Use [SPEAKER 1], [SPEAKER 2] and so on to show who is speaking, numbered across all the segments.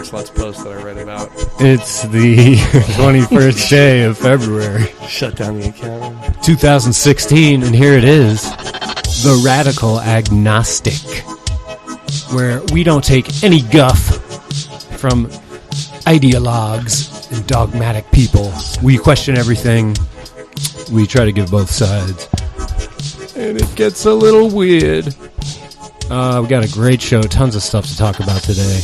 [SPEAKER 1] Sluts post that I read about.
[SPEAKER 2] It's the 21st day of February.
[SPEAKER 1] Shut down the account.
[SPEAKER 2] 2016, and here it is. The Radical Agnostic. Where we don't take any guff from ideologues and dogmatic people. We question everything. We try to give both sides. And it gets a little weird. We got a great show. Tons of stuff to talk about today.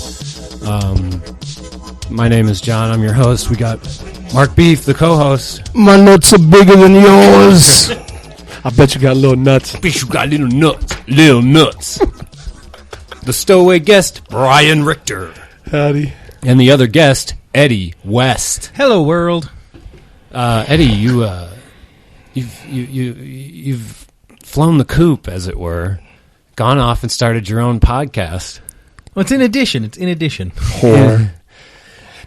[SPEAKER 2] My name is John. I'm your host. We got Mark Beef, the co-host.
[SPEAKER 3] My nuts are bigger than yours.
[SPEAKER 1] I bet you got little nuts.
[SPEAKER 2] I bet you got little nuts. Little nuts. The stowaway guest, Brian Richter.
[SPEAKER 1] Howdy.
[SPEAKER 2] And the other guest, Eddie West.
[SPEAKER 4] Hello, world.
[SPEAKER 2] Eddie, you've flown the coop, as it were, gone off and started your own podcast.
[SPEAKER 4] Well, it's in addition.
[SPEAKER 1] Whore.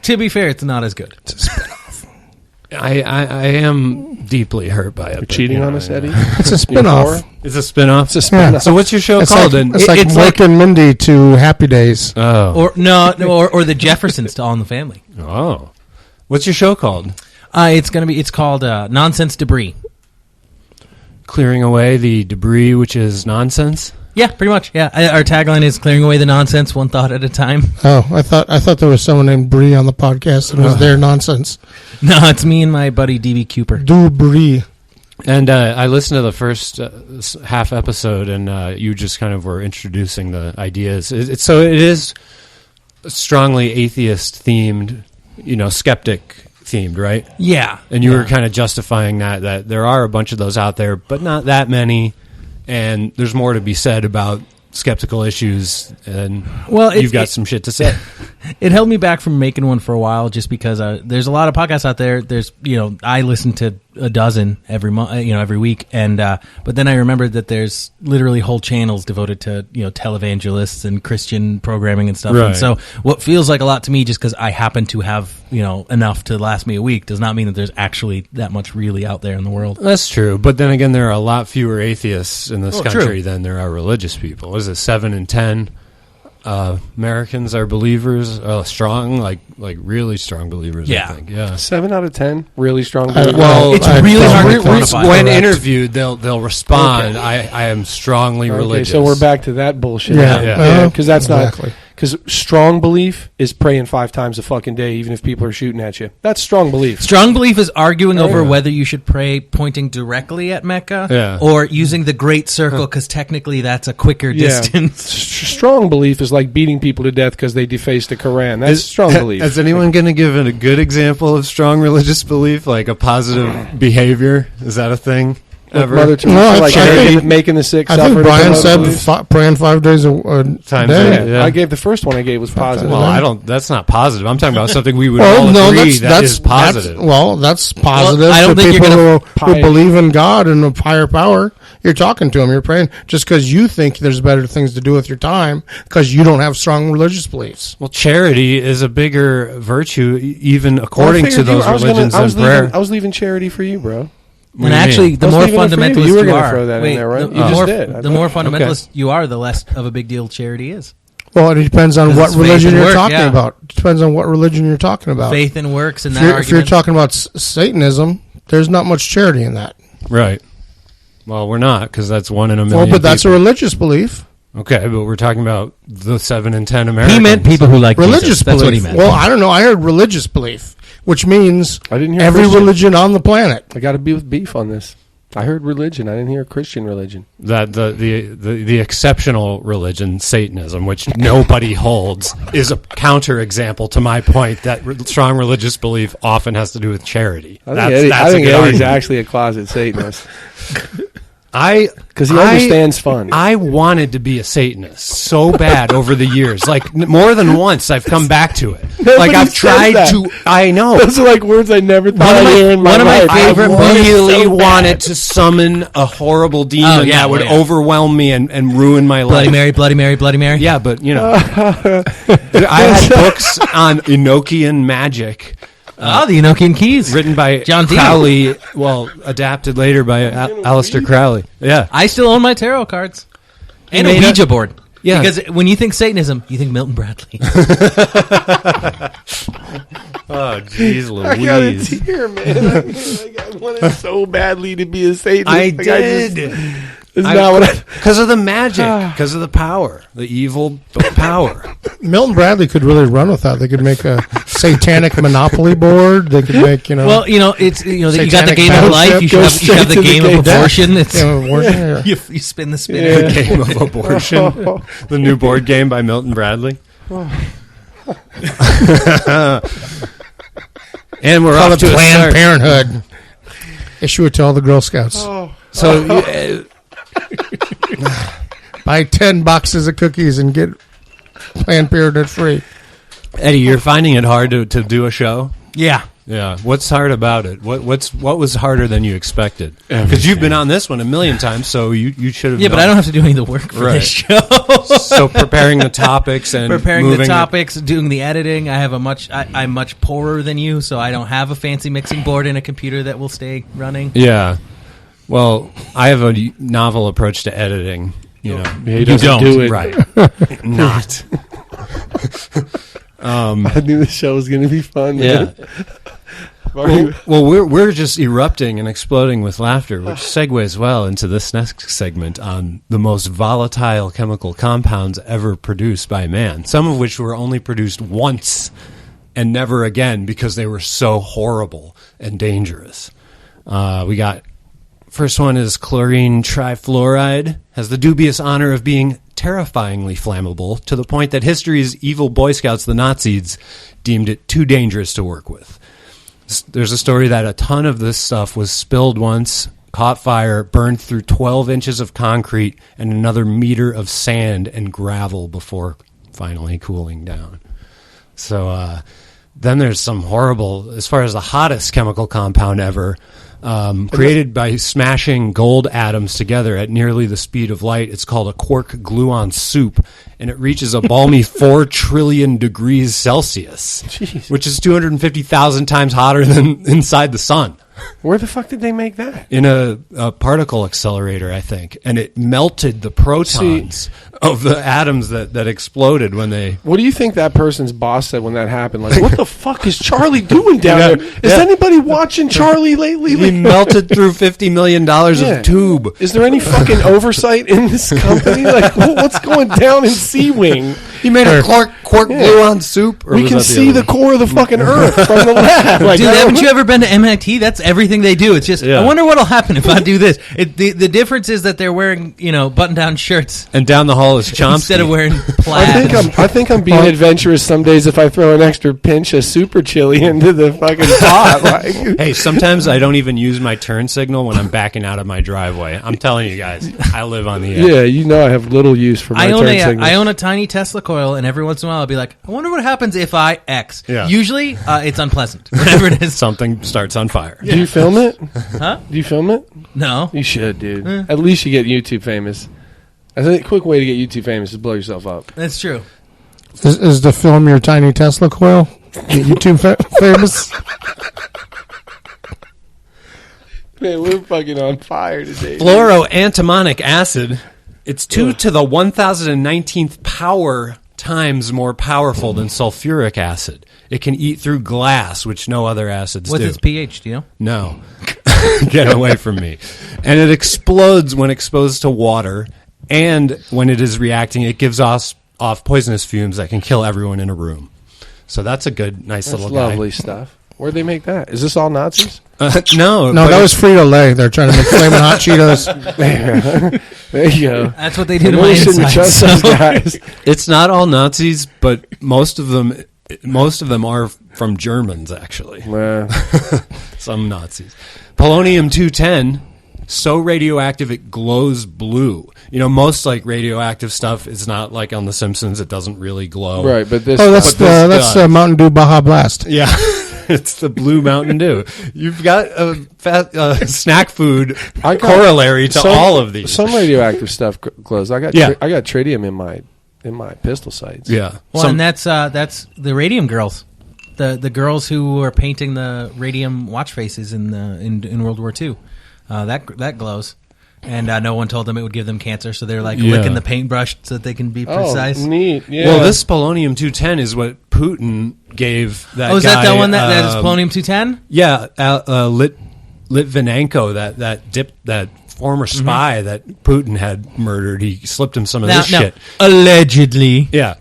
[SPEAKER 4] To be fair, it's not as good.
[SPEAKER 3] It's a spinoff.
[SPEAKER 2] I am deeply hurt by it.
[SPEAKER 1] You're cheating on us, Eddie?
[SPEAKER 3] It's a spinoff.
[SPEAKER 2] It's a spinoff.
[SPEAKER 3] It's a spinoff.
[SPEAKER 2] Yeah. So what's your show called?
[SPEAKER 3] It's like Mork and Mindy to Happy Days.
[SPEAKER 2] Oh.
[SPEAKER 4] Or the Jeffersons to All in the Family.
[SPEAKER 2] Oh. What's your show called?
[SPEAKER 4] It's called Nonsense Debris.
[SPEAKER 2] Clearing away the debris, which is nonsense.
[SPEAKER 4] Yeah, pretty much. Yeah, our tagline is clearing away the nonsense one thought at a time.
[SPEAKER 3] Oh, I thought there was someone named Bree on the podcast and it was their nonsense.
[SPEAKER 4] No, it's me and my buddy DB Cooper.
[SPEAKER 3] Do Bree.
[SPEAKER 2] And I listened to the first half episode, and you just kind of were introducing the ideas. So it is strongly atheist themed, skeptic themed, right?
[SPEAKER 4] Yeah.
[SPEAKER 2] And you were kind of justifying that there are a bunch of those out there, but not that many. And there's more to be said about skeptical issues, and you've got some shit to say.
[SPEAKER 4] It held me back from making one for a while, just because there's a lot of podcasts out there. There's, I listen to a dozen every month, every week, and but then I remembered that there's literally whole channels devoted to televangelists and Christian programming and stuff.
[SPEAKER 2] Right.
[SPEAKER 4] And so what feels like a lot to me, just because I happen to have enough to last me a week, does not mean that there's actually that much really out there in the world.
[SPEAKER 2] That's true, but then again, there are a lot fewer atheists in this country
[SPEAKER 4] true.
[SPEAKER 2] than there are religious people. What is it, 7 in 10 Americans are believers, strong, like really strong believers?
[SPEAKER 4] Yeah.
[SPEAKER 2] I think. Yeah.
[SPEAKER 1] 7 out of 10 really strong believers.
[SPEAKER 4] It's really hard to quantify.
[SPEAKER 2] When interviewed, they'll respond. Okay. I am strongly religious.
[SPEAKER 1] So we're back to that bullshit.
[SPEAKER 3] Yeah.
[SPEAKER 1] Because that's
[SPEAKER 3] exactly.
[SPEAKER 1] Because strong belief is praying 5 times a fucking day, even if people are shooting at you. That's strong belief.
[SPEAKER 4] Strong belief is arguing over whether you should pray pointing directly at Mecca or using the Great Circle, because technically that's a quicker distance.
[SPEAKER 1] Strong belief is like beating people to death because they defaced the Quran. That's strong belief.
[SPEAKER 2] Is anyone going to give it a good example of strong religious belief, like a positive behavior? Is that a thing? Ever?
[SPEAKER 1] Mother Teresa, making the sick suffer.
[SPEAKER 3] I think Brian said praying 5 days a day.
[SPEAKER 1] Yeah. I gave the first one I gave was positive.
[SPEAKER 2] Well, that's not positive. I'm talking about something we would all agree that is positive.
[SPEAKER 3] That's positive.
[SPEAKER 4] Well, I don't think
[SPEAKER 3] people
[SPEAKER 4] you're
[SPEAKER 3] who believe in God and a higher power. You're talking to them. You're praying just because you think there's better things to do with your time because you don't have strong religious beliefs.
[SPEAKER 2] Well, charity is a bigger virtue, even according to those religions than prayer.
[SPEAKER 1] I was leaving charity for you, bro.
[SPEAKER 4] And actually, the more fundamentalist
[SPEAKER 1] you are,
[SPEAKER 4] going to
[SPEAKER 1] throw that in there, right?
[SPEAKER 4] The more fundamentalist you are, the less of a big deal charity is.
[SPEAKER 3] Well, it depends on what religion you're talking about. It depends on what religion you're talking about.
[SPEAKER 4] Faith and works, and that
[SPEAKER 3] if you're talking about Satanism, there's not much charity in that.
[SPEAKER 2] Right. Well, we're not, because that's 1 in a million.
[SPEAKER 3] Well, but that's a religious belief.
[SPEAKER 2] Okay, but we're talking about the 7 in 10 Americans.
[SPEAKER 4] He meant people who like
[SPEAKER 3] religious
[SPEAKER 4] Jesus.
[SPEAKER 3] belief.
[SPEAKER 4] That's what he meant.
[SPEAKER 3] Well, I don't know. I heard religious belief, which means
[SPEAKER 1] I didn't hear
[SPEAKER 3] every
[SPEAKER 1] Christian.
[SPEAKER 3] religion on the planet.
[SPEAKER 1] I got to be with beef on this. I heard religion. I didn't hear Christian religion.
[SPEAKER 2] That the exceptional religion, Satanism, which nobody holds, is a counterexample to my point that strong religious belief often has to do with charity.
[SPEAKER 1] I think Eddie's actually a closet Satanist. Because he understands fun.
[SPEAKER 2] I wanted to be a Satanist so bad over the years. Like, more than once, I've come back to it. Like, I've tried to... I know.
[SPEAKER 1] Those are like words I never thought I'd hear in my life.
[SPEAKER 2] One of my favorite really wanted to summon a horrible demon that would overwhelm me and ruin my life.
[SPEAKER 4] Bloody Mary, Bloody Mary, Bloody Mary.
[SPEAKER 2] Yeah, but, I had books on Enochian magic
[SPEAKER 4] the Enochian Keys.
[SPEAKER 2] Written by
[SPEAKER 4] John Dee.
[SPEAKER 2] Crowley, adapted later by Aleister Crowley. Yeah.
[SPEAKER 4] I still own my tarot cards. And a
[SPEAKER 2] made
[SPEAKER 4] Ouija board.
[SPEAKER 2] Yeah.
[SPEAKER 4] Because when you think Satanism, you think Milton Bradley.
[SPEAKER 2] Oh, jeez Louise.
[SPEAKER 1] I got a tear, man. I wanted so badly to be a Satanist.
[SPEAKER 2] I did. Because of the magic, because of the power, the evil power.
[SPEAKER 3] Milton Bradley could really run with that. They could make a satanic Monopoly board. They could make,
[SPEAKER 4] Well, it's you got the
[SPEAKER 3] Satanic
[SPEAKER 4] game of life. You should have the game of abortion. It's
[SPEAKER 3] yeah.
[SPEAKER 4] you spin the spinner.
[SPEAKER 2] The game of abortion. The new board game by Milton Bradley. And we're
[SPEAKER 3] Call
[SPEAKER 2] off
[SPEAKER 3] it
[SPEAKER 2] to a
[SPEAKER 3] Planned
[SPEAKER 2] start.
[SPEAKER 3] Parenthood. Issue it to all the Girl Scouts.
[SPEAKER 2] So
[SPEAKER 3] Buy 10 boxes of cookies and get Planned Parenthood free.
[SPEAKER 2] Eddie, you're finding it hard to do a show?
[SPEAKER 4] Yeah.
[SPEAKER 2] Yeah. What's hard about it? What was harder than you expected? Because you've been on this one a million times, so you should have.
[SPEAKER 4] Yeah, but I don't have to do any of the work for this show.
[SPEAKER 2] So preparing the topics and
[SPEAKER 4] doing the editing. I have I'm much poorer than you, so I don't have a fancy mixing board and a computer that will stay running.
[SPEAKER 2] Yeah. Well, I have a novel approach to editing. You
[SPEAKER 1] don't do it.
[SPEAKER 2] Right. Not.
[SPEAKER 1] I knew the show was going to be fun.
[SPEAKER 2] Yeah. Well, we're just erupting and exploding with laughter, which segues well into this next segment on the most volatile chemical compounds ever produced by man, some of which were only produced once and never again because they were so horrible and dangerous. We got... First one is chlorine trifluoride, has the dubious honor of being terrifyingly flammable to the point that history's evil Boy Scouts, the Nazis, deemed it too dangerous to work with. There's a story that a ton of this stuff was spilled once, caught fire, burned through 12 inches of concrete, and another meter of sand and gravel before finally cooling down. So then there's some horrible, as far as the hottest chemical compound ever, created by smashing gold atoms together at nearly the speed of light. It's called a quark gluon soup, and it reaches a balmy 4 trillion degrees Celsius, which is 250,000 times hotter than inside the sun.
[SPEAKER 1] Where the fuck did they make that?
[SPEAKER 2] In a particle accelerator, I think. And it melted the protons of the atoms that exploded when they...
[SPEAKER 1] What do you think that person's boss said when that happened? Like, what the fuck is Charlie doing down there? Is anybody watching Charlie lately?
[SPEAKER 2] He melted through $50 million of tube.
[SPEAKER 1] Is there any fucking oversight in this company? Like, what's going down in C-Wing?
[SPEAKER 2] He made a quark gluon soup? Or
[SPEAKER 1] we can see the core of the fucking Earth from the lab. Like,
[SPEAKER 4] dude, haven't you ever been to MIT? That's everything they do. It's just, I wonder what'll happen if I do this. The difference is that they're wearing, button-down shirts.
[SPEAKER 2] And down the hall is Chomsky.
[SPEAKER 4] Instead of wearing plaid.
[SPEAKER 1] I think I'm being adventurous some days if I throw an extra pinch of super chili into the fucking pot. Like.
[SPEAKER 2] Hey, sometimes I don't even use my turn signal when I'm backing out of my driveway. I'm telling you guys, I live on the edge.
[SPEAKER 1] Yeah, I have little use for my turn signal.
[SPEAKER 4] I own a tiny Tesla coil, and every once in a while I'll be like, I wonder what happens if I X.
[SPEAKER 2] Yeah.
[SPEAKER 4] Usually, it's unpleasant. Whatever it is.
[SPEAKER 2] Something starts on fire.
[SPEAKER 1] Do you film it?
[SPEAKER 4] Huh?
[SPEAKER 1] Do you film it?
[SPEAKER 4] No.
[SPEAKER 1] You should, dude. At least you get YouTube famous. I think a quick way to get YouTube famous is blow yourself up.
[SPEAKER 4] That's true.
[SPEAKER 3] Is the film your tiny Tesla coil? Get YouTube famous?
[SPEAKER 1] Man, we're fucking on fire today.
[SPEAKER 2] Fluoroantimonic acid. It's 2 to the 1019th power times more powerful than sulfuric acid. It can eat through glass, which no other acids do.
[SPEAKER 4] What's its pH, do you know?
[SPEAKER 2] No. Get away from me. And it explodes when exposed to water, and when it is reacting, it gives off poisonous fumes that can kill everyone in a room. So that's a good, nice little guy.
[SPEAKER 1] Lovely stuff. Where'd they make that? Is this all Nazis?
[SPEAKER 2] No.
[SPEAKER 3] No, that was Frito-Lay. They're trying to make Flamin' Hot Cheetos.
[SPEAKER 1] There you go.
[SPEAKER 4] That's what they do to my insides.
[SPEAKER 1] Those guys.
[SPEAKER 2] It's not all Nazis, but most of them are from Germans, actually. Some Nazis. Polonium-210, so radioactive it glows blue. Most radioactive stuff is not like on The Simpsons; it doesn't really glow.
[SPEAKER 1] Right, but this.
[SPEAKER 3] Oh, that's Mountain Dew Baja Blast.
[SPEAKER 2] Yeah, it's the blue Mountain Dew. You've got a snack food corollary to all of these.
[SPEAKER 1] Some radioactive stuff glows. I got tritium in my pistol sights.
[SPEAKER 2] Yeah.
[SPEAKER 4] Well, and that's the Radium Girls. The girls who were painting the radium watch faces in World War II, that glows. And no one told them it would give them cancer, so they're like licking the paintbrush so that they can be precise.
[SPEAKER 1] Oh, neat. Yeah.
[SPEAKER 2] Well, this polonium-210 is what Putin gave that guy.
[SPEAKER 4] Oh, is that the one that is polonium-210?
[SPEAKER 2] Yeah, Litvinenko, that former spy that Putin had murdered. He slipped him some of this shit.
[SPEAKER 4] Allegedly.
[SPEAKER 2] Yeah.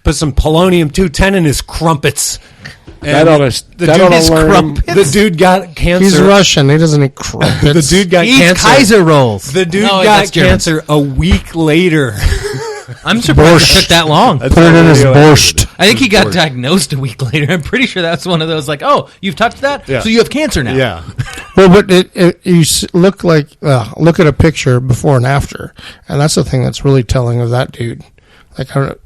[SPEAKER 2] Put some polonium-210 in his crumpets.
[SPEAKER 1] The
[SPEAKER 2] dude got cancer.
[SPEAKER 3] He's Russian. He doesn't eat crumpets.
[SPEAKER 2] The dude got cancer.
[SPEAKER 4] Kaiser rolls.
[SPEAKER 2] The dude got cancer a week later.
[SPEAKER 4] I'm surprised it took that long.
[SPEAKER 3] Put it in his borscht.
[SPEAKER 4] I think he got diagnosed a week later. I'm pretty sure that's one of those like, oh, you've touched that, so you have cancer now.
[SPEAKER 2] Yeah.
[SPEAKER 3] Well, but you look at a picture before and after, and that's the thing that's really telling of that dude.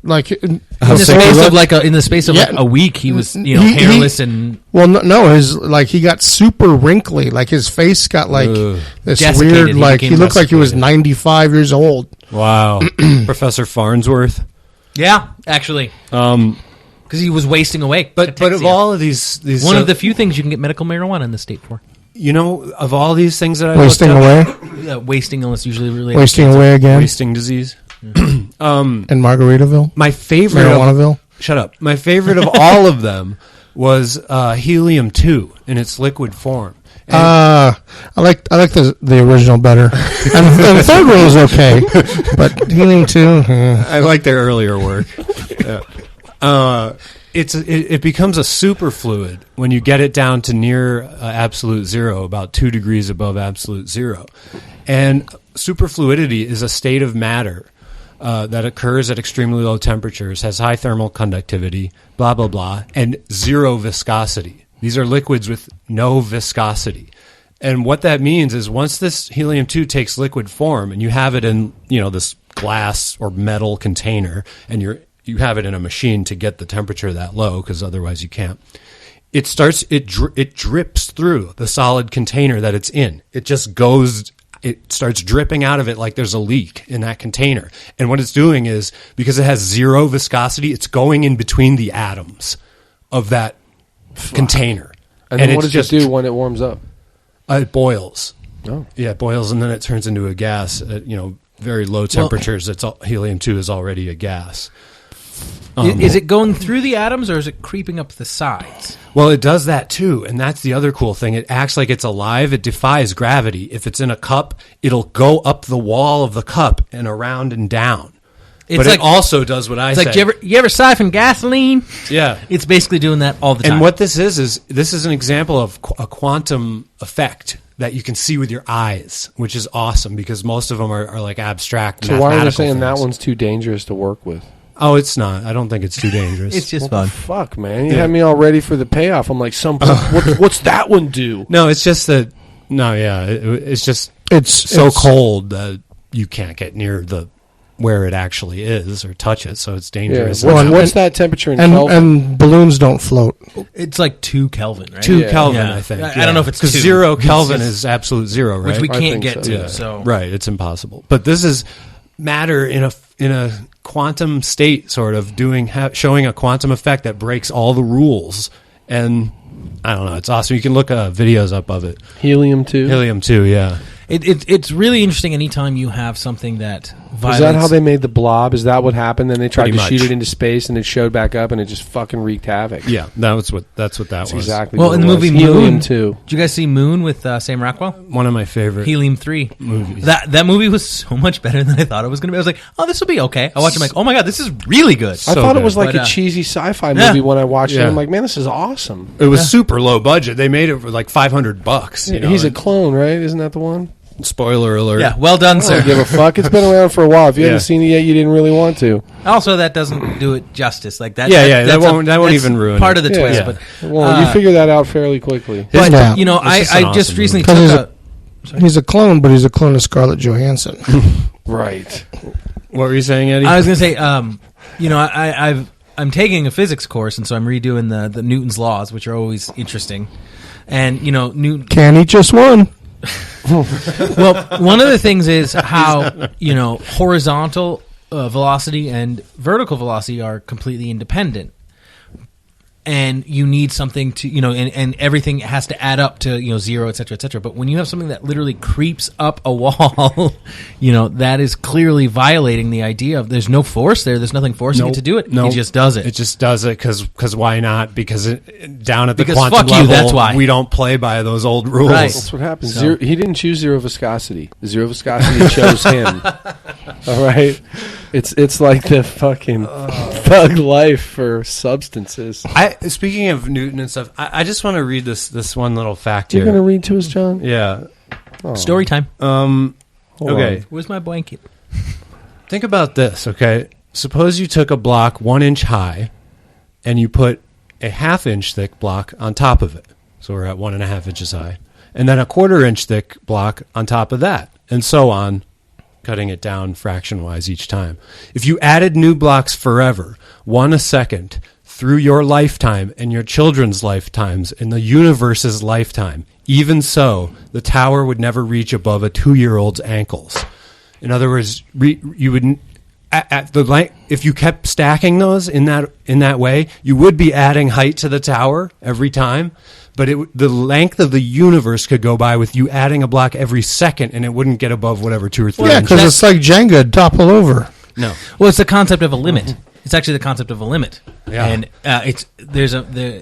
[SPEAKER 3] Like in
[SPEAKER 4] the space of a week, he was hairless and
[SPEAKER 3] he got super wrinkly. Like his face got this
[SPEAKER 4] desiccated.
[SPEAKER 3] weird. He looked like he was 95 years old.
[SPEAKER 2] Wow, Professor Farnsworth.
[SPEAKER 4] Yeah, actually, because he was wasting away.
[SPEAKER 2] But of all of these
[SPEAKER 4] one of the few things you can get medical marijuana in the state for.
[SPEAKER 2] Of all these things that I
[SPEAKER 3] wasting away,
[SPEAKER 4] wasting illness usually related.
[SPEAKER 3] Wasting away again.
[SPEAKER 2] Wasting disease.
[SPEAKER 3] In Margaritaville,
[SPEAKER 2] my favorite
[SPEAKER 3] Marijuanaville.
[SPEAKER 2] Shut up. My favorite of all of them was helium-2 in its liquid form.
[SPEAKER 3] I like the original better, and the third one was okay, but helium-2.
[SPEAKER 2] I like their earlier work. Yeah. It becomes a superfluid when you get it down to near absolute zero, about 2 degrees above absolute zero, and superfluidity is a state of matter that occurs at extremely low temperatures, has high thermal conductivity, blah, blah, blah, and zero viscosity. These are liquids with no viscosity. And what that means is once this helium-2 takes liquid form and you have it in, this glass or metal container, and you have it in a machine to get the temperature that low because otherwise you can't, it drips through the solid container that it's in. It starts dripping out of it like there's a leak in that container. And what it's doing is, because it has zero viscosity, it's going in between the atoms of that container.
[SPEAKER 1] And then what does it do when it warms up?
[SPEAKER 2] It boils.
[SPEAKER 1] Oh.
[SPEAKER 2] Yeah, it boils, and then it turns into a gas at, very low temperatures. Helium-2 is already a gas.
[SPEAKER 4] Is it going through the atoms, or is it creeping up the sides?
[SPEAKER 2] Well, it does that too, and that's the other cool thing. It acts like it's alive. It defies gravity. If it's in a cup, it'll go up the wall of the cup and around and down. But it also does what I say.
[SPEAKER 4] It's like, you ever siphon gasoline?
[SPEAKER 2] Yeah.
[SPEAKER 4] It's basically doing that all the time.
[SPEAKER 2] And what this is an example of a quantum effect that you can see with your eyes, which is awesome because most of them are like abstract.
[SPEAKER 1] So why are they saying
[SPEAKER 2] things.
[SPEAKER 1] That one's too dangerous to work with?
[SPEAKER 2] Oh, it's not. I don't think it's too dangerous.
[SPEAKER 4] It's just
[SPEAKER 1] what
[SPEAKER 4] fun.
[SPEAKER 1] The fuck, man. You had me all ready for the payoff. I'm like, what's that one do?
[SPEAKER 2] No, it's just that. No, yeah, it's so cold that you can't get near where it actually is or touch it, so it's dangerous.
[SPEAKER 1] Yeah. Well, and what's that temperature in Kelvin?
[SPEAKER 3] And balloons don't float.
[SPEAKER 4] It's like 2 Kelvin, right?
[SPEAKER 2] 2 Kelvin, I think.
[SPEAKER 4] I don't know if it's 2.
[SPEAKER 2] Because 0 Kelvin is absolute zero, right?
[SPEAKER 4] Which we can't get to.
[SPEAKER 1] Yeah.
[SPEAKER 4] So
[SPEAKER 2] right, it's impossible. But this is matter in a quantum state, sort of showing a quantum effect that breaks all the rules. And I don't know, it's awesome. You can look videos up of it.
[SPEAKER 1] Helium-2?
[SPEAKER 2] Helium-2, yeah.
[SPEAKER 4] It's really interesting anytime you have something that violates...
[SPEAKER 1] Is that how they made the blob? Is that what happened? Then they tried
[SPEAKER 2] Pretty
[SPEAKER 1] to
[SPEAKER 2] much.
[SPEAKER 1] shoot it into space and it showed back up and it just fucking wreaked havoc.
[SPEAKER 2] Yeah, that's what that was.
[SPEAKER 1] Exactly.
[SPEAKER 4] Well,
[SPEAKER 1] what
[SPEAKER 4] in the
[SPEAKER 1] it
[SPEAKER 4] movie
[SPEAKER 1] was.
[SPEAKER 4] Moon,
[SPEAKER 1] Helium-2.
[SPEAKER 4] Did you guys see Moon with Sam Rockwell?
[SPEAKER 2] One of my favorite
[SPEAKER 4] Helium-3
[SPEAKER 2] movies.
[SPEAKER 4] That movie was so much better than I thought it was going to be. I was like, oh, this will be okay. I watched it, I'm like, oh my god, this is really good.
[SPEAKER 1] I thought it was
[SPEAKER 2] good.
[SPEAKER 1] like a cheesy sci-fi movie when I watched it. I'm like, man, this is awesome.
[SPEAKER 2] It was super low budget. They made it for like $500.
[SPEAKER 1] He's a clone, right? Isn't that the one?
[SPEAKER 2] Spoiler alert.
[SPEAKER 4] Yeah, well done,
[SPEAKER 1] I
[SPEAKER 4] sir.
[SPEAKER 1] don't give a fuck. It's been around for a while. If you haven't seen it yet, you didn't really want to.
[SPEAKER 4] Also, that doesn't do it justice. Like that.
[SPEAKER 2] That won't even ruin
[SPEAKER 4] part
[SPEAKER 2] it.
[SPEAKER 4] of the twist.
[SPEAKER 1] Yeah.
[SPEAKER 4] But
[SPEAKER 1] Well, you figure that out fairly quickly.
[SPEAKER 4] but
[SPEAKER 3] Yeah.
[SPEAKER 4] I just recently
[SPEAKER 3] Because
[SPEAKER 4] took
[SPEAKER 3] he's a clone, but he's a clone of Scarlett Johansson.
[SPEAKER 1] Right.
[SPEAKER 2] What were you saying, Eddie?
[SPEAKER 4] I was going to say, I'm taking a physics course, and so I'm redoing the Newton's laws, which are always interesting. And Newton.
[SPEAKER 3] Can he just one?
[SPEAKER 4] Well, one of the things is how horizontal velocity and vertical velocity are completely independent. and you need something to, and everything has to add up to, 0, et cetera, et cetera. But when you have something that literally creeps up a wall, that is clearly violating the idea of there's no force there. There's nothing forcing it to do it. It just does it.
[SPEAKER 2] It just does it because why not? Because down at the quantum
[SPEAKER 4] fuck you,
[SPEAKER 2] level,
[SPEAKER 4] that's why.
[SPEAKER 2] we don't play by those old rules.
[SPEAKER 4] Right.
[SPEAKER 1] That's what happens. He didn't choose zero viscosity. Zero viscosity chose him. All right? It's like the fucking thug life for substances.
[SPEAKER 2] Speaking of Newton and stuff, I just want to read this one little fact
[SPEAKER 1] You're
[SPEAKER 2] here.
[SPEAKER 1] going to read to us, John?
[SPEAKER 2] Yeah.
[SPEAKER 1] Oh.
[SPEAKER 4] Story time.
[SPEAKER 2] Okay.
[SPEAKER 4] Where's my blanket?
[SPEAKER 2] Think about this, okay? Suppose you took a block 1 inch high and you put a 1/2 inch thick block on top of it. So we're at 1.5 inches high. And then a 1/4 inch thick block on top of that. And so on, cutting it down fraction-wise each time. If you added new blocks forever, 1 a second, through your lifetime and your children's lifetimes and the universe's lifetime, even so, the tower would never reach above a 2-year-old's ankles. In other words, you would at the length, if you kept stacking those in that way, you would be adding height to the tower every time. But the length of the universe could go by with you adding a block every second, and it wouldn't get above whatever 2 or 3
[SPEAKER 3] Yeah,
[SPEAKER 2] inches.
[SPEAKER 3] because it's like Jenga, it'd topple over.
[SPEAKER 2] No.
[SPEAKER 4] Well, it's the concept of a limit. It's actually the concept of a limit.
[SPEAKER 2] Yeah.
[SPEAKER 4] And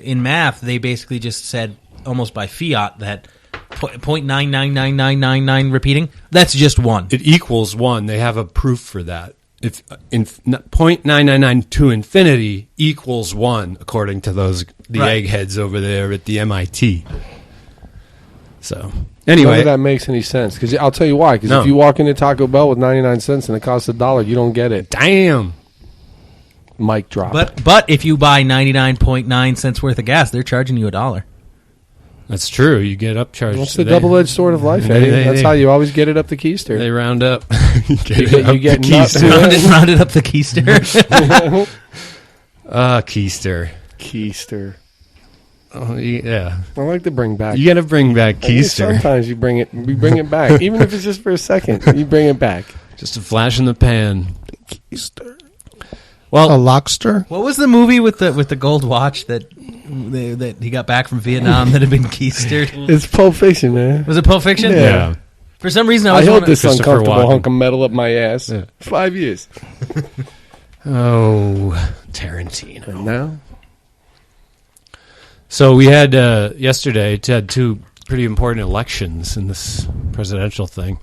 [SPEAKER 4] in math, they basically just said almost by fiat that 0.999999 repeating, that's just 1.
[SPEAKER 2] It equals 1. They have a proof for that. If 0.999 to infinity equals 1, according to the eggheads over there at the MIT. So anyway,
[SPEAKER 1] none of that makes any sense. Because I'll tell you why. Because if you walk into Taco Bell with 99 cents and it costs $1, you don't get it.
[SPEAKER 2] Damn.
[SPEAKER 1] Mic drop.
[SPEAKER 4] But if you buy 99.9 cents worth of gas, they're charging you $1.
[SPEAKER 2] That's true. You get upcharged.
[SPEAKER 1] What's the double-edged sword of life, Eddie? That's how you always get it up the keister.
[SPEAKER 2] They round up.
[SPEAKER 1] you get nuts.
[SPEAKER 4] Rounded up the keister.
[SPEAKER 2] Keister.
[SPEAKER 1] Keister.
[SPEAKER 2] Oh, yeah.
[SPEAKER 1] I like to bring back.
[SPEAKER 2] You got to bring back Keister.
[SPEAKER 1] Sometimes you bring it back. Even if it's just for a second, you bring it back.
[SPEAKER 2] Just a flash in the pan.
[SPEAKER 1] Keister.
[SPEAKER 2] Well,
[SPEAKER 3] A lockster?
[SPEAKER 4] What was the movie with the gold watch that he got back from Vietnam that had been keistered?
[SPEAKER 1] It's Pulp Fiction, man.
[SPEAKER 4] Was it Pulp Fiction?
[SPEAKER 2] yeah.
[SPEAKER 4] For some reason,
[SPEAKER 1] I held this
[SPEAKER 2] Christopher
[SPEAKER 1] uncomfortable
[SPEAKER 2] Walken.
[SPEAKER 1] hunk of metal up my ass.
[SPEAKER 2] Yeah.
[SPEAKER 1] 5 years.
[SPEAKER 2] Oh, Tarantino.
[SPEAKER 1] And now?
[SPEAKER 2] So we had yesterday had 2 pretty important elections in this presidential thing.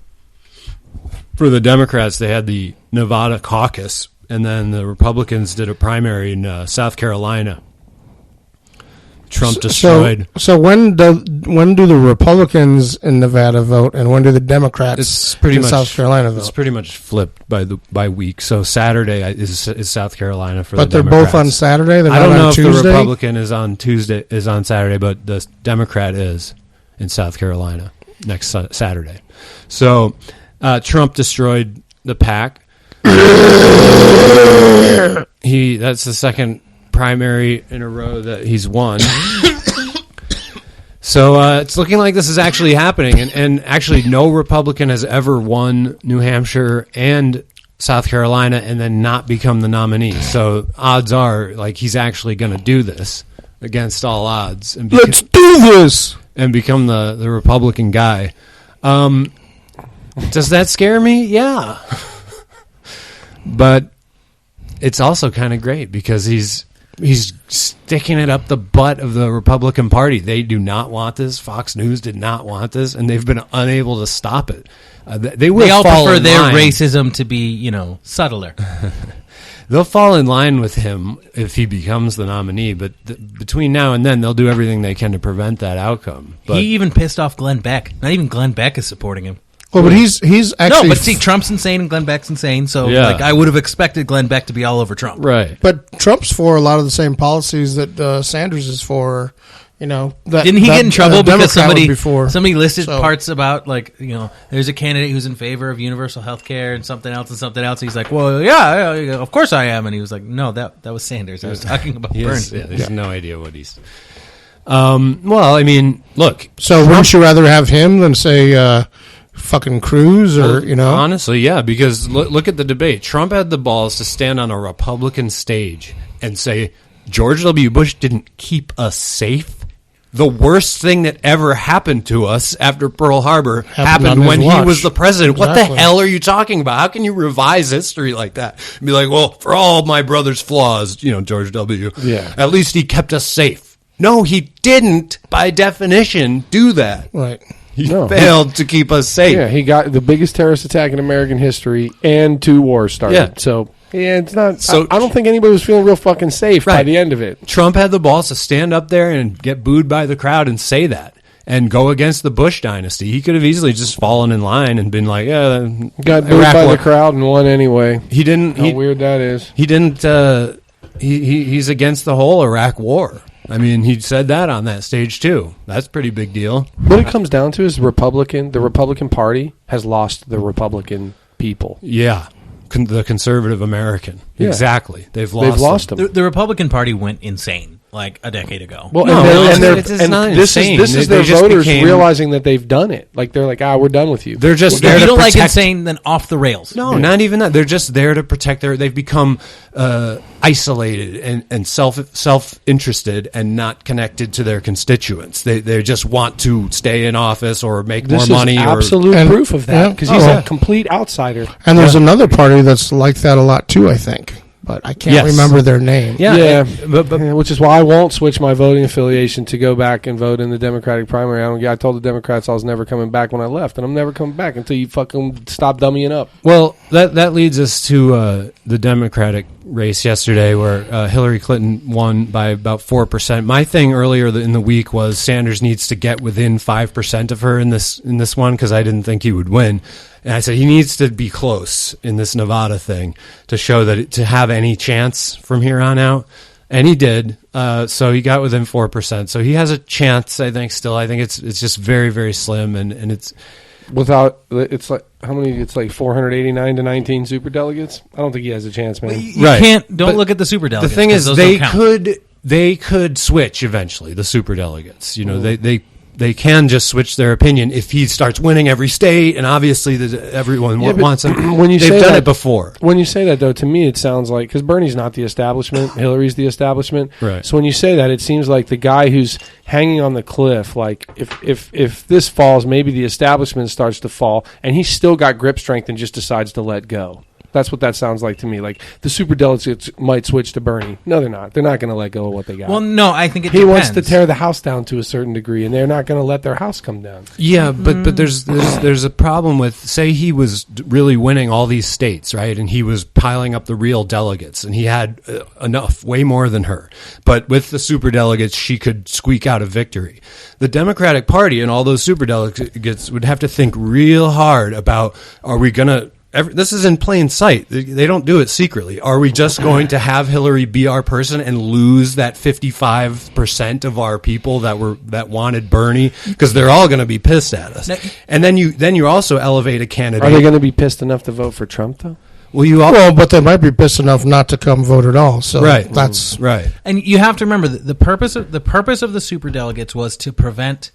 [SPEAKER 2] For the Democrats, they had the Nevada caucus, and then the Republicans did a primary in South Carolina. Trump destroyed.
[SPEAKER 3] So when do the Republicans in Nevada vote, and when do the Democrats
[SPEAKER 2] It's pretty
[SPEAKER 3] in
[SPEAKER 2] much
[SPEAKER 3] South Carolina vote?
[SPEAKER 2] It's pretty much flipped by week. So Saturday is South Carolina for
[SPEAKER 3] But
[SPEAKER 2] the
[SPEAKER 3] they're
[SPEAKER 2] Democrats.
[SPEAKER 3] both on Saturday. They're
[SPEAKER 2] I don't
[SPEAKER 3] not
[SPEAKER 2] know
[SPEAKER 3] on
[SPEAKER 2] if
[SPEAKER 3] Tuesday?
[SPEAKER 2] the Republican is on Saturday, but the Democrat is in South Carolina next Saturday. So Trump destroyed the PAC. That's the second primary in a row that he's won. So it's looking like this is actually happening, and actually no Republican has ever won New Hampshire and South Carolina and then not become the nominee. So odds are, like, he's actually going to do this against all odds and
[SPEAKER 3] Let's do this.
[SPEAKER 2] and become the Republican guy. Does that scare me? Yeah. But it's also kind of great because he's sticking it up the butt of the Republican Party. They do not want this. Fox News did not want this, and they've been unable to stop it. They
[SPEAKER 4] all
[SPEAKER 2] fall
[SPEAKER 4] prefer
[SPEAKER 2] in
[SPEAKER 4] their
[SPEAKER 2] line.
[SPEAKER 4] racism to be, subtler.
[SPEAKER 2] They'll fall in line with him if he becomes the nominee, but between now and then, they'll do everything they can to prevent that outcome. But
[SPEAKER 4] He even pissed off Glenn Beck. Not even Glenn Beck is supporting him.
[SPEAKER 3] Well, but he's actually
[SPEAKER 4] No, but see, Trump's insane and Glenn Beck's insane, so
[SPEAKER 2] Yeah.
[SPEAKER 4] I would have expected Glenn Beck to be all over Trump.
[SPEAKER 2] right.
[SPEAKER 3] But Trump's for a lot of the same policies that Sanders is for. That
[SPEAKER 4] Didn't he
[SPEAKER 3] that,
[SPEAKER 4] get in trouble because
[SPEAKER 3] Democrat was before?
[SPEAKER 4] somebody listed
[SPEAKER 3] So-
[SPEAKER 4] parts about, there's a candidate who's in favor of universal health care and something else and something else. He's like, well, yeah, of course I am. And he was like, no, that was Sanders. I was talking about Bernie.
[SPEAKER 2] There's no idea what he's... well, I mean, look.
[SPEAKER 3] So wouldn't you rather have him than say fucking Cruz or
[SPEAKER 2] Honestly, yeah, because look at the debate. Trump had the balls to stand on a Republican stage and say, George W. Bush didn't keep us safe. The worst thing that ever happened to us after Pearl Harbor happened when he was the president.
[SPEAKER 3] Exactly.
[SPEAKER 2] What the hell are you talking about? How can you revise history like that? And be like, well, for all my brother's flaws, George W.
[SPEAKER 1] Yeah.
[SPEAKER 2] At least he kept us safe. No, he didn't, by definition, do that.
[SPEAKER 3] Right.
[SPEAKER 2] He failed to keep us safe.
[SPEAKER 1] Yeah, he got the biggest terrorist attack in American history and 2 wars started.
[SPEAKER 2] Yeah.
[SPEAKER 1] So, yeah, it's not.
[SPEAKER 2] So-
[SPEAKER 1] I don't think anybody was feeling real fucking safe by
[SPEAKER 2] Right.
[SPEAKER 1] the end of it.
[SPEAKER 2] Trump had the balls to stand up there and get booed by the crowd and say that and go against the Bush dynasty. He could have easily just fallen in line and been like, yeah,
[SPEAKER 1] Got booed
[SPEAKER 2] Iraq
[SPEAKER 1] by
[SPEAKER 2] war.
[SPEAKER 1] the crowd and won anyway.
[SPEAKER 2] He didn't.
[SPEAKER 1] How weird that is.
[SPEAKER 2] He didn't. He's against the whole Iraq war. I mean, he said that on that stage too. That's a pretty big deal.
[SPEAKER 1] What it comes down to is the Republican Party has lost the Republican people.
[SPEAKER 2] Yeah, the conservative American.
[SPEAKER 1] Yeah.
[SPEAKER 2] Exactly. They've lost them.
[SPEAKER 4] The Republican Party went insane like a decade ago.
[SPEAKER 1] Well,
[SPEAKER 2] No,
[SPEAKER 1] this
[SPEAKER 2] it's not insane.
[SPEAKER 1] is
[SPEAKER 2] They
[SPEAKER 1] their
[SPEAKER 2] just
[SPEAKER 1] voters
[SPEAKER 2] became-
[SPEAKER 1] realizing that they've done it. Like they're like, we're done with you.
[SPEAKER 2] They're just
[SPEAKER 4] if
[SPEAKER 2] there
[SPEAKER 4] you
[SPEAKER 2] to
[SPEAKER 4] don't like
[SPEAKER 2] protect.
[SPEAKER 4] insane, then off the rails.
[SPEAKER 2] No, not even that. They're just there to protect they've become isolated and self-interested and not connected to their constituents. They just want to stay in office or make
[SPEAKER 1] This
[SPEAKER 2] more money.
[SPEAKER 1] is
[SPEAKER 2] or
[SPEAKER 1] absolute proof of that
[SPEAKER 3] Yeah.
[SPEAKER 1] because he's
[SPEAKER 3] Oh.
[SPEAKER 1] a complete outsider.
[SPEAKER 3] And there's another party that's like that a lot too, I think. But I can't
[SPEAKER 2] Yes.
[SPEAKER 3] remember their name.
[SPEAKER 1] Yeah, which is why I won't switch my voting affiliation to go back and vote in the Democratic primary. I told the Democrats I was never coming back when I left, and I'm never coming back until you fucking stop dummying up.
[SPEAKER 2] Well, that leads us to the Democratic race yesterday, where Hillary Clinton won by about 4%. My thing earlier in the week was Sanders needs to get within 5% of her in this one because I didn't think he would win. And I said he needs to be close in this Nevada thing to show that to have any chance from here on out. And he did. So he got within 4%. So he has a chance, I think, still. I think it's just very, very slim. And it's
[SPEAKER 1] It's like how many? It's like 489 to 19 superdelegates. I don't think he has a chance, man.
[SPEAKER 4] You
[SPEAKER 2] Right.
[SPEAKER 4] can't. Don't
[SPEAKER 2] But
[SPEAKER 4] look at the superdelegates.
[SPEAKER 2] the thing
[SPEAKER 4] 'cause
[SPEAKER 2] is,
[SPEAKER 4] those
[SPEAKER 2] they
[SPEAKER 4] don't count.
[SPEAKER 2] could switch eventually. The superdelegates, they can just switch their opinion if he starts winning every state, and obviously everyone
[SPEAKER 1] Yeah, but
[SPEAKER 2] wants him.
[SPEAKER 1] when you
[SPEAKER 2] They've
[SPEAKER 1] say
[SPEAKER 2] done
[SPEAKER 1] that-
[SPEAKER 2] it before.
[SPEAKER 1] When you say that, though, to me it sounds like because Bernie's not the establishment, Hillary's the establishment.
[SPEAKER 2] Right.
[SPEAKER 1] So when you say that, it seems like the guy who's hanging on the cliff. Like if this falls, maybe the establishment starts to fall, and he's still got grip strength and just decides to let go. That's what that sounds like to me. Like the superdelegates might switch to Bernie. No, they're not. They're not going to let go of what they got.
[SPEAKER 4] Well, no, I think it
[SPEAKER 1] he
[SPEAKER 4] depends.
[SPEAKER 1] wants to tear the house down to a certain degree, and they're not going to let their house come down.
[SPEAKER 2] Yeah, but there's a problem with, say he was really winning all these states, right? And he was piling up the real delegates, and he had enough, way more than her. But with the superdelegates, she could squeak out a victory. The Democratic Party and all those superdelegates would have to think real hard about, are we going to... This is in plain sight. They don't do it secretly. Are we just going to have Hillary be our person and lose that 55% of our people that wanted Bernie? Because they're all going to be pissed at us. And then you also elevate a candidate.
[SPEAKER 1] Are they going to be pissed enough to vote for Trump, though?
[SPEAKER 3] Well, but they might be pissed enough not to come vote at all. So
[SPEAKER 2] right.
[SPEAKER 3] that's
[SPEAKER 2] right.
[SPEAKER 4] And you have to remember that the purpose of the superdelegates was to prevent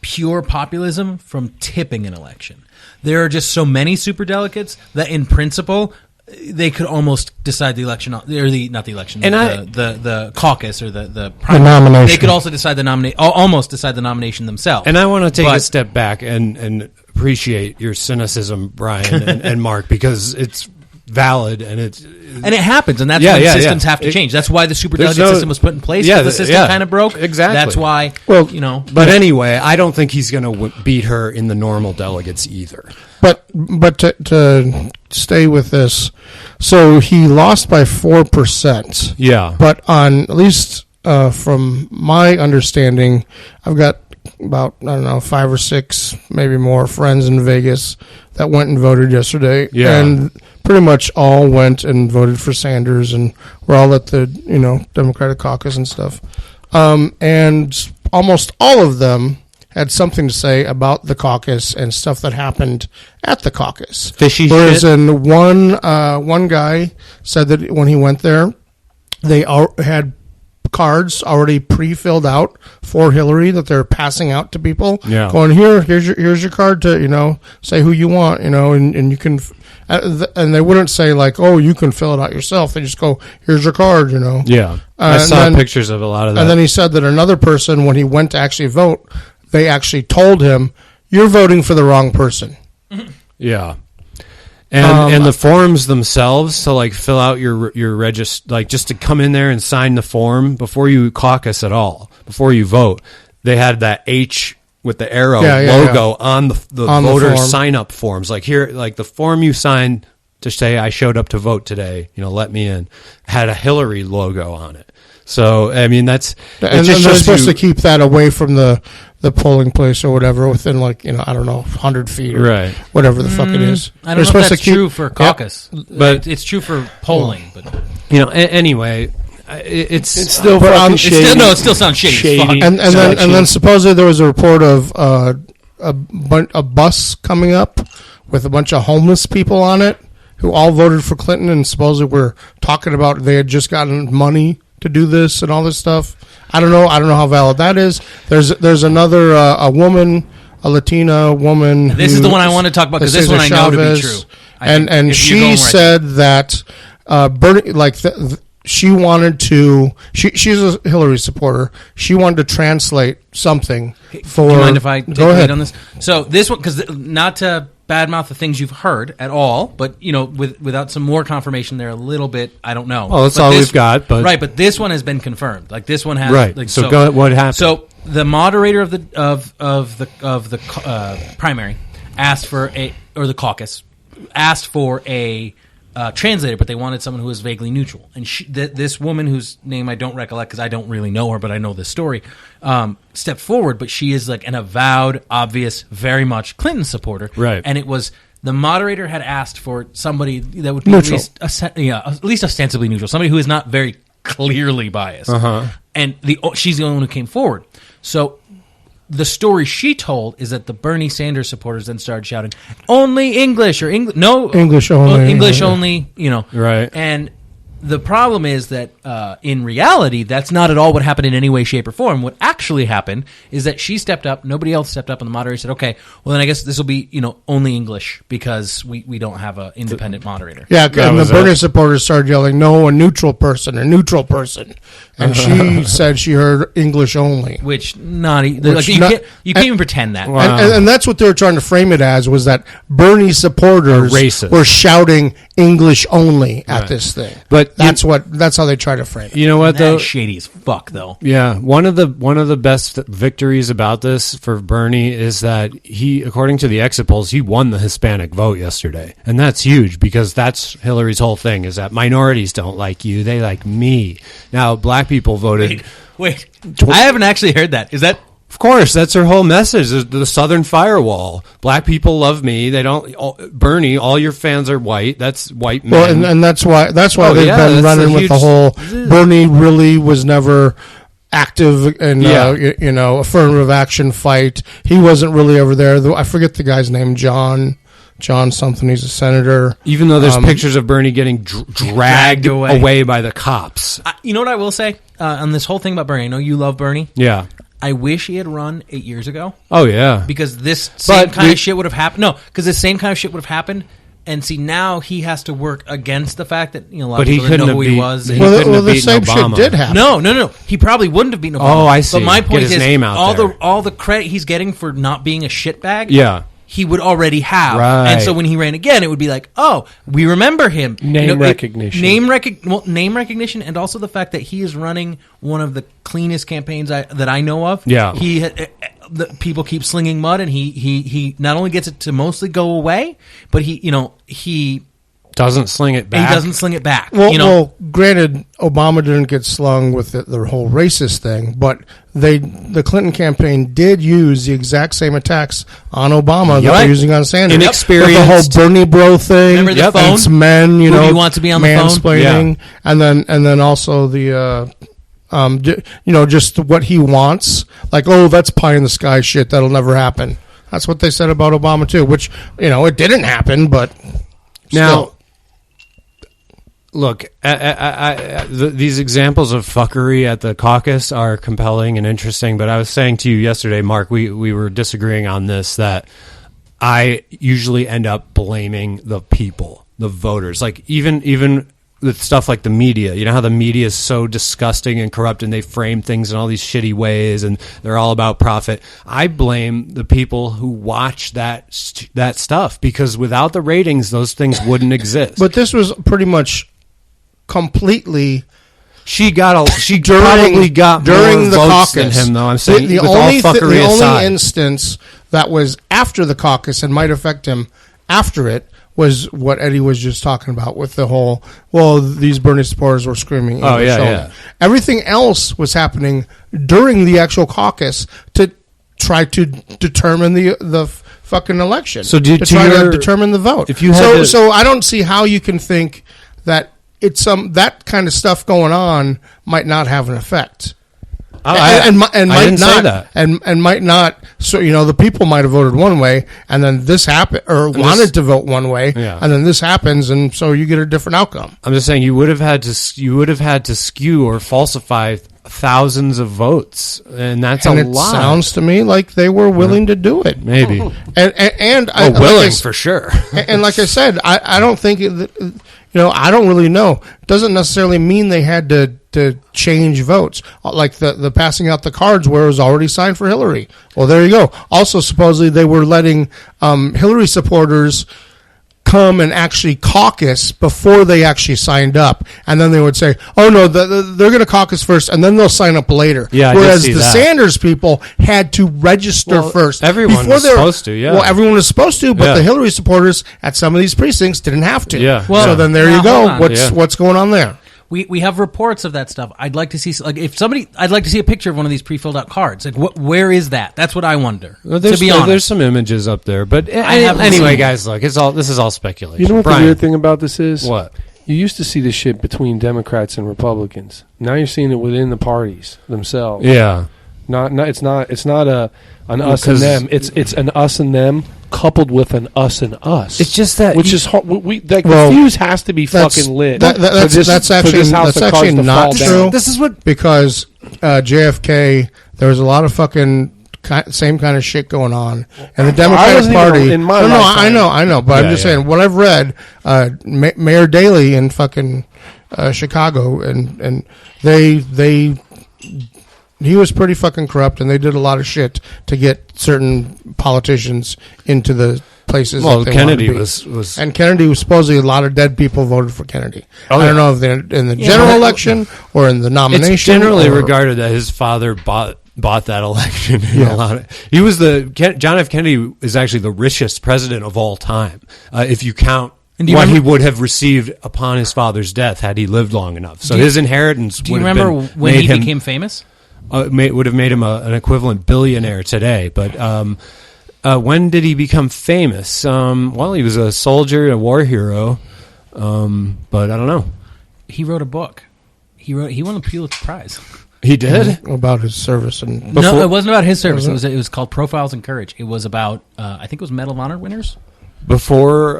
[SPEAKER 4] pure populism from tipping an election. There are just so many superdelegates that, in principle, they could almost decide the election, or the caucus or the primary.
[SPEAKER 3] nomination.
[SPEAKER 4] They could also decide almost decide the nomination themselves.
[SPEAKER 2] And I want to take a step back and appreciate your cynicism, Brian and Mark, because it's valid and it
[SPEAKER 4] happens, and that's when systems have to change. That's why the superdelegate system was put in place.
[SPEAKER 2] Yeah,
[SPEAKER 4] the system kind of broke.
[SPEAKER 2] Exactly.
[SPEAKER 4] That's why.
[SPEAKER 3] Well,
[SPEAKER 2] But anyway, I don't think he's going to beat her in the normal delegates either.
[SPEAKER 3] But to stay with this, so he lost by 4%.
[SPEAKER 2] Yeah.
[SPEAKER 3] But on at least from my understanding, I've got about 5 or 6, maybe more friends in Vegas that went and voted yesterday.
[SPEAKER 2] Yeah.
[SPEAKER 3] And pretty much all went and voted for Sanders, and we're all at the Democratic caucus and stuff. And almost all of them had something to say about the caucus and stuff that happened at the caucus.
[SPEAKER 2] Fishy
[SPEAKER 3] Whereas
[SPEAKER 2] shit.
[SPEAKER 3] in one guy said that when he went there, they all had cards already pre-filled out for Hillary that they're passing out to people.
[SPEAKER 2] Yeah.
[SPEAKER 3] Going, here's your card to, say who you want, and you can, and they wouldn't say like, oh, you can fill it out yourself. They just go, here's your card,
[SPEAKER 2] Yeah. I saw pictures of a lot of that.
[SPEAKER 3] And then he said that another person, when he went to actually vote, they actually told him, you're voting for the wrong person.
[SPEAKER 2] Yeah. And the forms themselves to like fill out your register, like just to come in there and sign the form before you caucus at all, before you vote, they had that H with the arrow logo on the voter sign up forms. Like here, like the form you signed to say I showed up to vote today, let me in, had a Hillary logo on it. So I mean that's
[SPEAKER 3] and then they're supposed to keep that away from the polling place or whatever within like I don't know 100 feet or whatever the fuck it is.
[SPEAKER 4] I don't know if that's true for caucus, but it's true for polling. But
[SPEAKER 2] anyway, it's
[SPEAKER 1] still fucking shady.
[SPEAKER 4] It still sounds shady.
[SPEAKER 3] And then supposedly there was a report of a bus coming up with a bunch of homeless people on it who all voted for Clinton, and supposedly were talking about they had just gotten money to do this and all this stuff. I don't know how valid that is. There's another a woman, a Latina woman.
[SPEAKER 4] This is the one I want to talk about because this one I know to be true.
[SPEAKER 3] And she said that Bernie, she wanted to. She's a Hillary supporter. She wanted to translate something for.
[SPEAKER 4] Do you mind if I take lead on this? So this one, because not to badmouth the things you've heard at all, but without some more confirmation, they're a little bit. I don't know.
[SPEAKER 2] Well, that's all we've got. But
[SPEAKER 4] right, but this one has been confirmed. Like this one has.
[SPEAKER 2] Right.
[SPEAKER 4] Like,
[SPEAKER 2] so go ahead, what happened?
[SPEAKER 4] So the moderator of the primary asked for the caucus asked for a translator, but they wanted someone who was vaguely neutral. And this woman, whose name I don't recollect because I don't really know her, but I know this story, stepped forward. But she is like an avowed, obvious, very much Clinton supporter.
[SPEAKER 2] Right.
[SPEAKER 4] And it was the moderator had asked for somebody that would be at least ostensibly neutral, somebody who is not very clearly biased.
[SPEAKER 2] Uh-huh.
[SPEAKER 4] And she's the only one who came forward. So the story she told is that the Bernie Sanders supporters then started shouting, "Only English," or English only,
[SPEAKER 2] Right.
[SPEAKER 4] And the problem is that in reality, that's not at all what happened in any way, shape, or form. What actually happened is that she stepped up, nobody else stepped up, and the moderator said, "Okay, well then I guess this will be only English because we don't have an independent moderator."
[SPEAKER 3] Yeah, and the Bernie supporters started yelling, "No, a neutral person," and she said she heard English only,
[SPEAKER 4] which you can't even pretend that.
[SPEAKER 3] Wow. And that's what they were trying to frame it as, was that Bernie supporters were shouting English only at this thing. But that's how they try to frame it.
[SPEAKER 2] You know what, though?
[SPEAKER 4] That's shady as fuck, though.
[SPEAKER 2] Yeah, one of the best victories about this for Bernie is that he, according to the exit polls, he won the Hispanic vote yesterday, and that's huge because that's Hillary's whole thing: is that minorities don't like you, they like me. Now, black people voted.
[SPEAKER 4] Wait, I haven't actually heard that. Is that?
[SPEAKER 2] Of course, that's her whole message. The Southern firewall. Black people love me. They don't. Bernie, all your fans are white. That's white men.
[SPEAKER 3] Well, and that's why they've been running with the whole. Bernie really was never active in affirmative action fight. He wasn't really over there. I forget the guy's name. John something. He's a senator.
[SPEAKER 2] Even though there's pictures of Bernie getting dragged away by the cops.
[SPEAKER 4] You know what I will say on this whole thing about Bernie? I know you love Bernie.
[SPEAKER 2] Yeah.
[SPEAKER 4] I wish he had run 8 years ago.
[SPEAKER 2] Oh, yeah.
[SPEAKER 4] Because this same kind of shit would have happened. No, because this same kind of shit would have happened. And see, now he has to work against the fact that a lot of people didn't know who he was.
[SPEAKER 3] Well, the same shit did happen.
[SPEAKER 4] No. He probably wouldn't have beaten Obama.
[SPEAKER 2] Oh, I see.
[SPEAKER 4] But my point
[SPEAKER 2] is, name out
[SPEAKER 4] all the credit he's getting for not being a shitbag.
[SPEAKER 2] Yeah.
[SPEAKER 4] He would already have.
[SPEAKER 2] Right.
[SPEAKER 4] And so when he ran again, it would be like, oh, we remember him.
[SPEAKER 1] Name recognition.
[SPEAKER 4] Name recognition, and also the fact that he is running one of the cleanest campaigns that I know of.
[SPEAKER 2] Yeah.
[SPEAKER 4] People keep slinging mud, and he not only gets it to mostly go away, but he
[SPEAKER 2] doesn't sling it back.
[SPEAKER 4] He doesn't sling it back.
[SPEAKER 3] Well, granted, Obama didn't get slung with the whole racist thing, but the Clinton campaign did use the exact same attacks on Obama that they're using on Sanders.
[SPEAKER 2] Inexperienced.
[SPEAKER 3] With the whole Bernie bro thing.
[SPEAKER 4] Remember the phone?
[SPEAKER 3] It's men,
[SPEAKER 4] Who do you want to be on the phone?
[SPEAKER 3] mansplaining, and then also the just what he wants. Like, oh, that's pie in the sky shit. That'll never happen. That's what they said about Obama too, which it didn't happen, but
[SPEAKER 2] now. Look, these examples of fuckery at the caucus are compelling and interesting, but I was saying to you yesterday, Mark, we were disagreeing on this, that I usually end up blaming the people, the voters. Like, even with stuff like the media, you know how the media is so disgusting and corrupt and they frame things in all these shitty ways and they're all about profit. I blame the people who watch that stuff, because without the ratings, those things wouldn't exist.
[SPEAKER 3] But this was pretty much completely.
[SPEAKER 2] She probably got
[SPEAKER 3] during
[SPEAKER 2] more
[SPEAKER 3] the
[SPEAKER 2] votes
[SPEAKER 3] caucus
[SPEAKER 2] than him, though. I'm saying
[SPEAKER 3] the
[SPEAKER 2] with all
[SPEAKER 3] only
[SPEAKER 2] fuckery aside.
[SPEAKER 3] only instance that was after the caucus and might affect him after it was what Eddie was just talking about with the whole, well, these Bernie supporters were screaming.
[SPEAKER 2] Oh, yeah.
[SPEAKER 3] Everything else was happening during the actual caucus to try to determine the fucking election.
[SPEAKER 2] So
[SPEAKER 3] to determine the vote.
[SPEAKER 2] If you had
[SPEAKER 3] so I don't see how you can think that it's that kind of stuff going on might not have an effect.
[SPEAKER 2] I didn't say that.
[SPEAKER 3] And might not. So the people might have voted one way, and then this happened, or wanted to vote one way, and then this happens, and so you get a different outcome.
[SPEAKER 2] I'm just saying you would have had to skew or falsify thousands of votes, and that's a lot.
[SPEAKER 3] It sounds to me like they were willing to do it.
[SPEAKER 2] Maybe,
[SPEAKER 3] and
[SPEAKER 2] willing for sure.
[SPEAKER 3] And like I said, I don't think I don't really know. It doesn't necessarily mean they had to change votes. Like the passing out the cards where it was already signed for Hillary. Well, there you go. Also, supposedly they were letting Hillary supporters come and actually caucus before they actually signed up. And then they would say, oh, no, they're going to caucus first, and then they'll sign up later.
[SPEAKER 2] Yeah,
[SPEAKER 3] whereas the
[SPEAKER 2] that.
[SPEAKER 3] Sanders people had to register first.
[SPEAKER 2] Everyone was supposed to, yeah.
[SPEAKER 3] Well, everyone was supposed to, but the Hillary supporters at some of these precincts didn't have to.
[SPEAKER 2] Yeah.
[SPEAKER 3] Well, so then there you go.
[SPEAKER 4] Hold
[SPEAKER 3] What's going on there?
[SPEAKER 4] We have reports of that stuff. I'd like to see I'd like to see a picture of one of these pre-filled out cards. Like, where is that? That's what I wonder.
[SPEAKER 2] Well,
[SPEAKER 4] to be honest,
[SPEAKER 2] there's some images up there, but anyway, guys, look, this is all speculation.
[SPEAKER 1] You know what
[SPEAKER 2] Brian,
[SPEAKER 1] the weird thing about this is?
[SPEAKER 2] What?
[SPEAKER 1] You used to see this shit between Democrats and Republicans. Now you're seeing it within the parties themselves.
[SPEAKER 2] Yeah.
[SPEAKER 1] It's not an us and them. It's an us and them coupled with an us and us.
[SPEAKER 2] It's just that
[SPEAKER 1] is hard. The fuse has to be fucking lit.
[SPEAKER 3] That's actually not true.
[SPEAKER 2] This is what,
[SPEAKER 3] because JFK, there was a lot of fucking same kind of shit going on, and the Democratic Party. I know, but I'm just saying what I've read. Mayor Daley in fucking Chicago, and he was pretty fucking corrupt, and they did a lot of shit to get certain politicians into the places.
[SPEAKER 2] Well,
[SPEAKER 3] that they
[SPEAKER 2] Kennedy
[SPEAKER 3] wanted to be.
[SPEAKER 2] was,
[SPEAKER 3] and Kennedy was supposedly a lot of dead people voted for Kennedy.
[SPEAKER 2] Oh,
[SPEAKER 3] I don't know if they're in the general election or in the nomination.
[SPEAKER 2] It's generally regarded that his father bought that election. A lot of, he was John F. Kennedy is actually the richest president of all time, if you count what he would have received upon his father's death had he lived long enough. So his inheritance.
[SPEAKER 4] Do you remember when he became famous?
[SPEAKER 2] Would have made him an equivalent billionaire today. But when did he become famous? Well, he was a soldier, a war hero, but I don't know.
[SPEAKER 4] He wrote a book. He won the Pulitzer Prize.
[SPEAKER 2] He did?
[SPEAKER 3] About his service. And
[SPEAKER 4] no, it wasn't about his service. It was called Profiles in Courage. It was about, I think it was Medal of Honor winners.
[SPEAKER 2] Before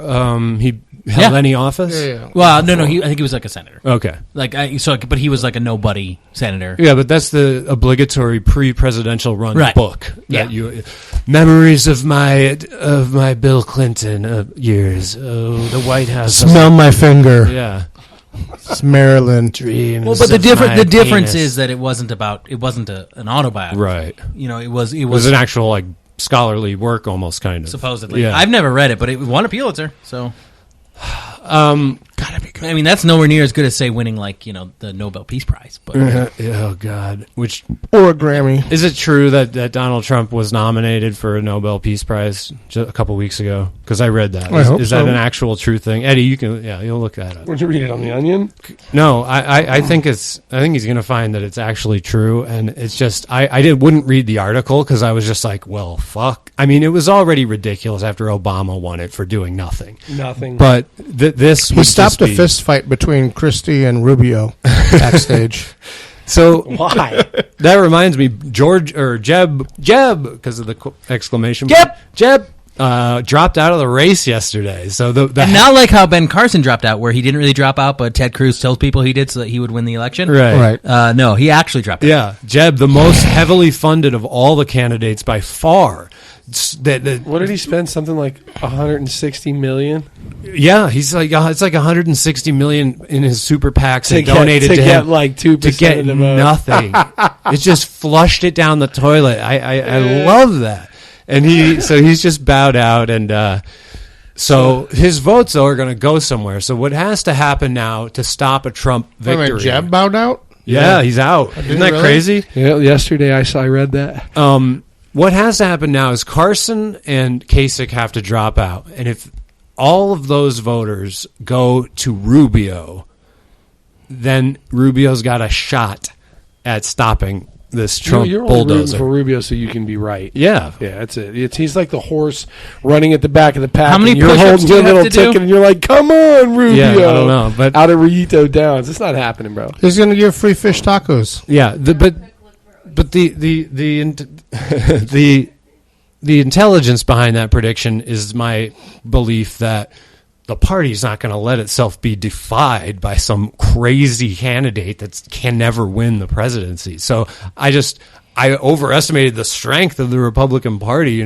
[SPEAKER 2] he held any office?
[SPEAKER 3] Yeah.
[SPEAKER 4] Well, no, I think he was like a senator.
[SPEAKER 2] Okay.
[SPEAKER 4] But he was like a nobody senator.
[SPEAKER 2] Yeah, but that's the obligatory pre-presidential run book.
[SPEAKER 4] Yeah.
[SPEAKER 2] Memories of my Bill Clinton years. Oh, the White House.
[SPEAKER 3] Smell my finger.
[SPEAKER 2] Yeah.
[SPEAKER 3] It's Maryland.
[SPEAKER 2] Dreams.
[SPEAKER 4] Well, but the difference is that it wasn't an autobiography.
[SPEAKER 2] Right.
[SPEAKER 4] It was
[SPEAKER 2] an actual like scholarly work almost, kind of.
[SPEAKER 4] Supposedly.
[SPEAKER 2] Yeah.
[SPEAKER 4] I've never read it, but it won a Pulitzer, so
[SPEAKER 3] gotta be good.
[SPEAKER 4] I mean, that's nowhere near as good as say winning the Nobel Peace Prize. But
[SPEAKER 2] oh God,
[SPEAKER 3] or a Grammy.
[SPEAKER 2] Is it true that Donald Trump was nominated for a Nobel Peace Prize a couple weeks ago? Because I read that. Is that an actual true thing? Eddie, you'll look that up.
[SPEAKER 1] Would you read it on the Onion?
[SPEAKER 2] No, I think he's going to find that it's actually true, and it's just I wouldn't read the article because I was just like, well, fuck. I mean, it was already ridiculous after Obama won it for doing nothing. But
[SPEAKER 3] he stopped a fist fight between Christie and Rubio backstage.
[SPEAKER 2] So why? That reminds me, Jeb, because of the exclamation.
[SPEAKER 4] Jeb.
[SPEAKER 2] dropped out of the race yesterday. So
[SPEAKER 4] and not like how Ben Carson dropped out, where he didn't really drop out, but Ted Cruz told people he did so that he would win the election.
[SPEAKER 2] Right.
[SPEAKER 4] No, he actually dropped out.
[SPEAKER 2] Yeah, Jeb, the most heavily funded of all the candidates by far.
[SPEAKER 1] What did he spend? Something like $160 million.
[SPEAKER 2] Yeah, he's like it's like $160 million in his super PACs
[SPEAKER 1] to
[SPEAKER 2] donated to
[SPEAKER 1] get
[SPEAKER 2] him
[SPEAKER 1] like 2%
[SPEAKER 2] to get
[SPEAKER 1] of the vote.
[SPEAKER 2] nothing. It just flushed it down the toilet. I love that. And he's just bowed out, and so his votes though are going to go somewhere. So what has to happen now to stop a Trump victory?
[SPEAKER 3] Wait a minute, Jeb bowed out?
[SPEAKER 2] Yeah, he's out. Isn't that
[SPEAKER 3] really?
[SPEAKER 2] crazy?
[SPEAKER 1] Yeah, yesterday I read that.
[SPEAKER 2] What has to happen now is Carson and Kasich have to drop out, and if all of those voters go to Rubio, then Rubio's got a shot at stopping this Trump
[SPEAKER 1] you're only
[SPEAKER 2] bulldozer.
[SPEAKER 1] rooting for Rubio so you can be right.
[SPEAKER 2] Yeah.
[SPEAKER 1] That's it. He's like the horse running at the back of the pack.
[SPEAKER 4] How many
[SPEAKER 1] and you're
[SPEAKER 4] push-ups
[SPEAKER 1] holding
[SPEAKER 4] do you
[SPEAKER 1] your
[SPEAKER 4] have
[SPEAKER 1] little
[SPEAKER 4] to do?
[SPEAKER 1] ticket, and you're like, "Come on, Rubio!"
[SPEAKER 2] Yeah, I don't know, but
[SPEAKER 1] out of Rillito Downs, it's not happening, bro.
[SPEAKER 3] He's going to give free fish tacos.
[SPEAKER 2] yeah, but the intelligence behind that prediction is my belief that the party's not going to let itself be defied by some crazy candidate that can never win the presidency. So I overestimated the strength of the Republican Party.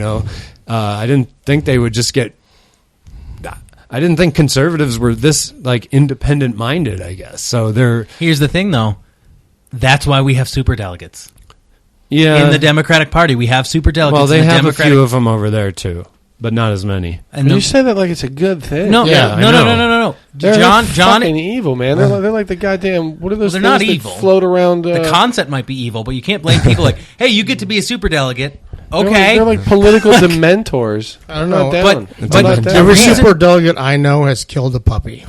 [SPEAKER 2] I didn't think they would just get. I didn't think conservatives were this like independent minded. I guess so.
[SPEAKER 4] Here's the thing, though. That's why we have superdelegates.
[SPEAKER 2] Yeah,
[SPEAKER 4] In the Democratic Party, we have superdelegates.
[SPEAKER 2] well, they
[SPEAKER 4] in the
[SPEAKER 2] have
[SPEAKER 4] Democratic...
[SPEAKER 2] a few of them over there too, but not as many.
[SPEAKER 4] And
[SPEAKER 1] You say that like it's a good thing.
[SPEAKER 4] no,
[SPEAKER 2] Yeah,
[SPEAKER 4] no.
[SPEAKER 1] They're
[SPEAKER 4] John,
[SPEAKER 1] fucking evil, man. They're like the goddamn. What are those?
[SPEAKER 4] Well,
[SPEAKER 1] things
[SPEAKER 4] they're not
[SPEAKER 1] that
[SPEAKER 4] evil.
[SPEAKER 1] Float around.
[SPEAKER 4] the concept might be evil, but you can't blame people like, hey, you get to be a superdelegate. Okay.
[SPEAKER 1] they're like political dementors.
[SPEAKER 3] I don't know,
[SPEAKER 1] I'm not down.
[SPEAKER 4] but
[SPEAKER 1] I'm not down.
[SPEAKER 3] Every
[SPEAKER 4] reason-
[SPEAKER 3] super delegate I know has killed a puppy.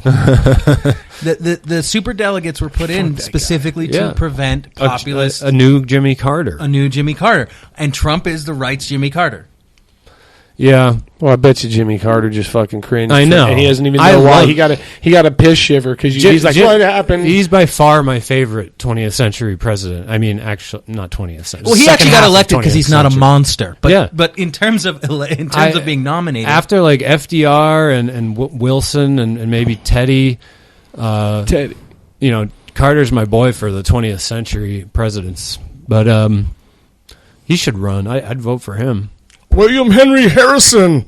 [SPEAKER 4] The superdelegates were put in specifically to prevent populist
[SPEAKER 2] a new Jimmy Carter.
[SPEAKER 4] a new Jimmy Carter, and Trump is the right's Jimmy Carter.
[SPEAKER 2] Yeah.
[SPEAKER 1] Well, I bet you Jimmy Carter just fucking cringed.
[SPEAKER 2] I know.
[SPEAKER 1] And he doesn't even
[SPEAKER 2] I
[SPEAKER 1] know why.
[SPEAKER 2] love-
[SPEAKER 1] He got a piss shiver because he's like, what happened?
[SPEAKER 2] He's by far my favorite 20th century president. I mean, actually, not 20th century.
[SPEAKER 4] Well, he
[SPEAKER 2] second
[SPEAKER 4] actually got
[SPEAKER 2] half of
[SPEAKER 4] elected because
[SPEAKER 2] 20th
[SPEAKER 4] he's not a
[SPEAKER 2] century.
[SPEAKER 4] monster. But
[SPEAKER 2] Yeah.
[SPEAKER 4] but in terms of being nominated,
[SPEAKER 2] After like FDR and Wilson and maybe Teddy,
[SPEAKER 1] Ted.
[SPEAKER 2] Carter's my boy for the 20th century presidents. But he should run. I'd vote for him.
[SPEAKER 3] William Henry Harrison.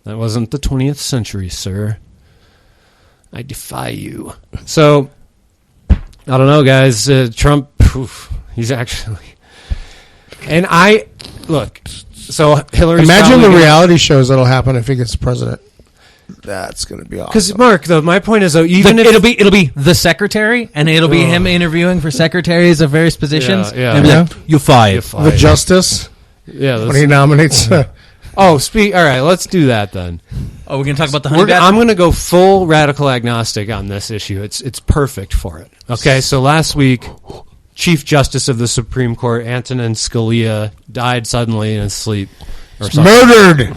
[SPEAKER 2] That wasn't the 20th century, sir. I defy you. So, I don't know, guys. Trump, he's actually... And so Hillary's
[SPEAKER 3] Imagine the
[SPEAKER 2] probably
[SPEAKER 3] reality shows that'll happen if he gets president. That's going to be awesome.
[SPEAKER 2] Because, Mark, though, my point is, though, even if...
[SPEAKER 4] it'll be the secretary, and it'll be him interviewing for secretaries of various positions.
[SPEAKER 2] Yeah.
[SPEAKER 4] And be like, you're fired.
[SPEAKER 3] the justice,
[SPEAKER 2] Yeah,
[SPEAKER 3] when he nominates...
[SPEAKER 2] all right, let's do that then.
[SPEAKER 4] Oh, we're going to talk about the honey
[SPEAKER 2] I'm going to go full radical agnostic on this issue. It's perfect for it. Okay, so last week, Chief Justice of the Supreme Court, Antonin Scalia, died suddenly in his sleep. Or something.
[SPEAKER 3] murdered.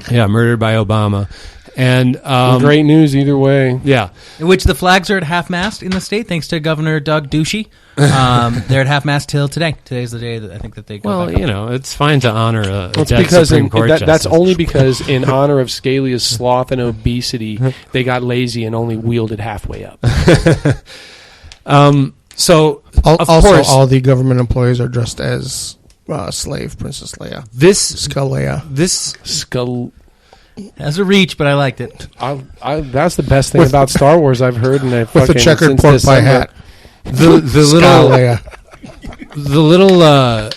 [SPEAKER 2] Yeah, murdered by Obama. And
[SPEAKER 1] Great news either way.
[SPEAKER 2] yeah.
[SPEAKER 4] In which the flags are at half-mast in the state, thanks to Governor Doug Ducey. They're at half-mast till today. Today's the day that I think that they go back up.
[SPEAKER 2] It's fine to honor a
[SPEAKER 1] It's
[SPEAKER 2] dead
[SPEAKER 1] because
[SPEAKER 2] Supreme Court
[SPEAKER 1] that's
[SPEAKER 2] justice.
[SPEAKER 1] only because in honor of Scalia's sloth and obesity, they got lazy and only wheeled it halfway up.
[SPEAKER 2] So, of
[SPEAKER 3] Also,
[SPEAKER 2] course,
[SPEAKER 3] all the government employees are dressed as slave Princess Leia.
[SPEAKER 2] this
[SPEAKER 3] Scalia.
[SPEAKER 1] Skull.
[SPEAKER 4] Has a reach, but I liked it.
[SPEAKER 1] That's the best thing about Star Wars I've heard. And
[SPEAKER 3] With a checkered pork pie hat.
[SPEAKER 2] the little
[SPEAKER 3] Scalia.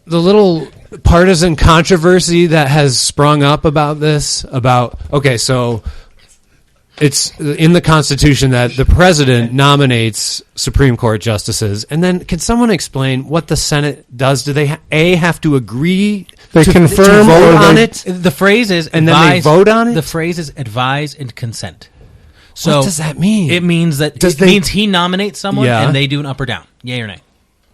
[SPEAKER 2] the little partisan controversy that has sprung up about this. So it's in the Constitution that the president nominates Supreme Court justices, and then can someone explain what the Senate does? Do they have to agree?
[SPEAKER 3] They
[SPEAKER 2] to
[SPEAKER 3] confirm
[SPEAKER 2] vote
[SPEAKER 3] or
[SPEAKER 2] on
[SPEAKER 3] they-
[SPEAKER 2] it,
[SPEAKER 4] The phrase is
[SPEAKER 2] and then they
[SPEAKER 4] advise,
[SPEAKER 2] vote on it.
[SPEAKER 4] The phrase is advise and consent. So
[SPEAKER 2] What does that mean?
[SPEAKER 4] It means that means he nominates someone
[SPEAKER 2] Yeah.
[SPEAKER 4] and they do an up or down, yay or nay.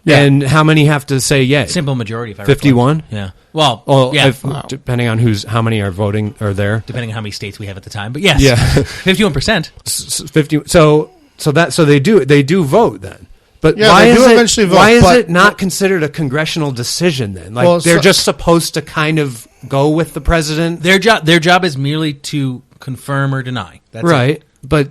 [SPEAKER 3] Yeah.
[SPEAKER 2] And how many have to say yay?
[SPEAKER 4] Simple majority. If I recall.
[SPEAKER 2] 51?
[SPEAKER 4] Yeah. Well,
[SPEAKER 2] Well,
[SPEAKER 4] yeah.
[SPEAKER 2] depending on how many are voting or there.
[SPEAKER 4] Depending on how many states we have at the time, but yes,
[SPEAKER 2] Yeah.
[SPEAKER 4] 51%.
[SPEAKER 2] 50. So they do vote then. But
[SPEAKER 3] Yeah,
[SPEAKER 2] why
[SPEAKER 3] they
[SPEAKER 2] is
[SPEAKER 3] do
[SPEAKER 2] it
[SPEAKER 3] eventually vote,
[SPEAKER 2] why is
[SPEAKER 3] but-
[SPEAKER 2] it not considered a congressional decision then? Like
[SPEAKER 3] Well,
[SPEAKER 2] they're
[SPEAKER 3] so-
[SPEAKER 2] just supposed to kind of go with the president.
[SPEAKER 4] Their job is merely to confirm or deny. That's
[SPEAKER 2] right.
[SPEAKER 4] it.
[SPEAKER 2] But